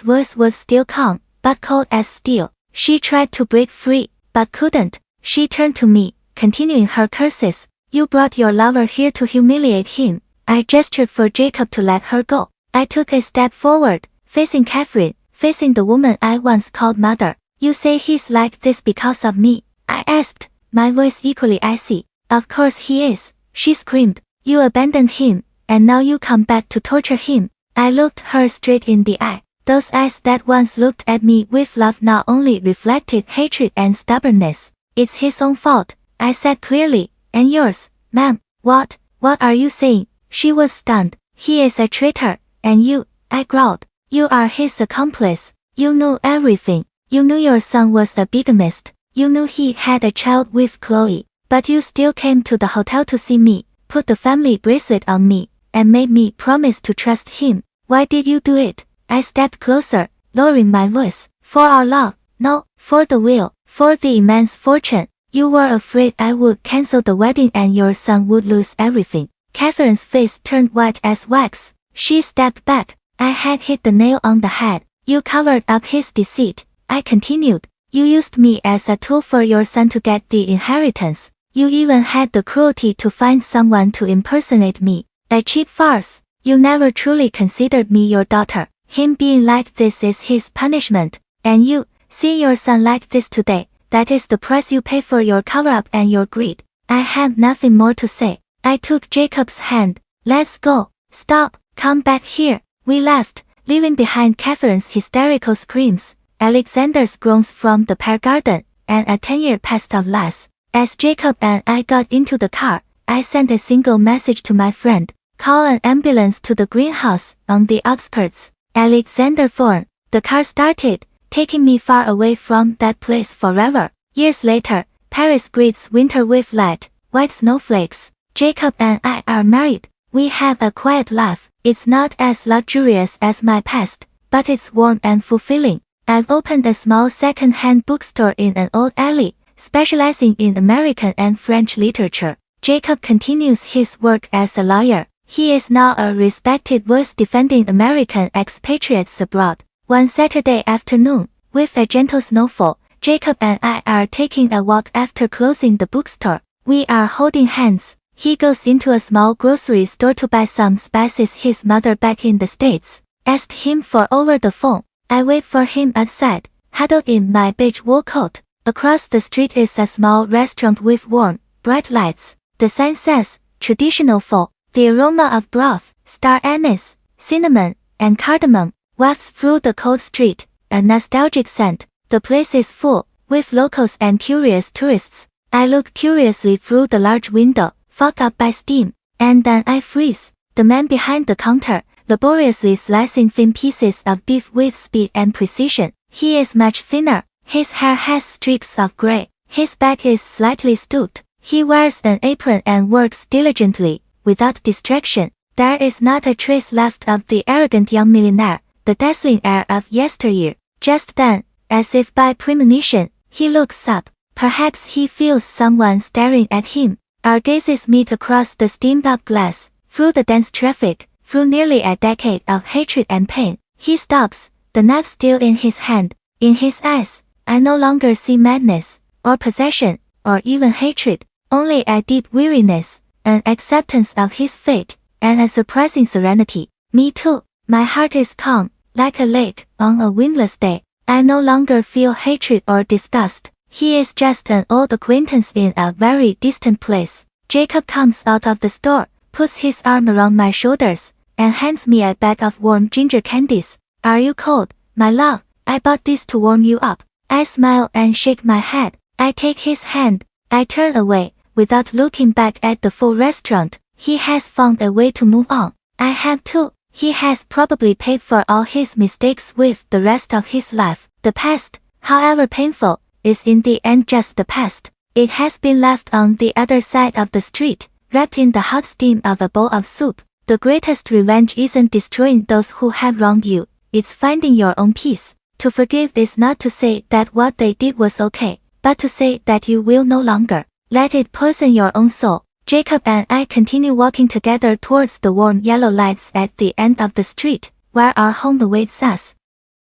voice was still calm, but cold as steel. She tried to break free, but couldn't. She turned to me, continuing her curses. You brought your lover here to humiliate him. I gestured for Jacob to let her go. I took a step forward, facing Catherine, facing the woman I once called mother. You say he's like this because of me? I asked, my voice equally icy. Of course he is, she screamed. You abandoned him, and now you come back to torture him. I looked her straight in the eye. Those eyes that once looked at me with love now only reflected hatred and stubbornness. It's his own fault, I said clearly, and yours, ma'am. What are you saying? She was stunned. He is a traitor, and you, I growled. You are his accomplice. You knew everything. You knew your son was a bigamist. You knew he had a child with Chloe. But you still came to the hotel to see me, put the family bracelet on me, and made me promise to trust him. Why did you do it? I stepped closer, lowering my voice. For our love. No, for the will, for the immense fortune. You were afraid I would cancel the wedding and your son would lose everything. Catherine's face turned white as wax. She stepped back. I had hit the nail on the head. You covered up his deceit. I continued. You used me as a tool for your son to get the inheritance. You even had the cruelty to find someone to impersonate me. A cheap farce. You never truly considered me your daughter. Him being like this is his punishment. And you, seeing your son like this today, that is the price you pay for your cover-up and your greed. I had nothing more to say. I took Jacob's hand. Let's go. Stop. Come back here. We left, leaving behind Catherine's hysterical screams, Alexander's groans from the pear garden, and a 10-year past of lies. As Jacob and I got into the car, I sent a single message to my friend. Call an ambulance to the greenhouse on the outskirts. Alexander Thorne. The car started, taking me far away from that place forever. Years later, Paris greets winter with light, white snowflakes. Jacob and I are married. We have a quiet life. It's not as luxurious as my past, but it's warm and fulfilling. I've opened a small second-hand bookstore in an old alley, specializing in American and French literature. Jacob continues his work as a lawyer. He is now a respected voice defending American expatriates abroad. One Saturday afternoon, with a gentle snowfall, Jacob and I are taking a walk after closing the bookstore. We are holding hands. He goes into a small grocery store to buy some spices his mother back in the States asked him for over the phone. I wait for him outside, huddled in my beige wool coat. Across the street is a small restaurant with warm, bright lights. The sign says, traditional pho. The aroma of broth, star anise, cinnamon, and cardamom wafts through the cold street, a nostalgic scent. The place is full, with locals and curious tourists. I look curiously through the large window, fogged up by steam, and then I freeze. The man behind the counter, laboriously slicing thin pieces of beef with speed and precision. He is much thinner. His hair has streaks of gray. His back is slightly stooped. He wears an apron and works diligently, without distraction. There is not a trace left of the arrogant young millionaire, the dazzling air of yesteryear. Just then, as if by premonition, he looks up. Perhaps he feels someone staring at him. Our gazes meet across the steamed-up glass, through the dense traffic, through nearly a decade of hatred and pain. He stops, the knife still in his hand. In his eyes, I no longer see madness, or possession, or even hatred, only a deep weariness, an acceptance of his fate, and a surprising serenity. Me too. My heart is calm, like a lake, on a windless day. I no longer feel hatred or disgust. He is just an old acquaintance in a very distant place. Jacob comes out of the store, puts his arm around my shoulders, and hands me a bag of warm ginger candies. Are you cold, my love? I bought this to warm you up. I smile and shake my head. I take his hand. I turn away, without looking back at the full restaurant. He has found a way to move on. I have too. He has probably paid for all his mistakes with the rest of his life. The past, however painful, is in the end just the past. It has been left on the other side of the street, wrapped in the hot steam of a bowl of soup. The greatest revenge isn't destroying those who have wronged you, it's finding your own peace. To forgive is not to say that what they did was okay, but to say that you will no longer let it poison your own soul. Jacob and I continue walking together towards the warm yellow lights at the end of the street, where our home awaits us.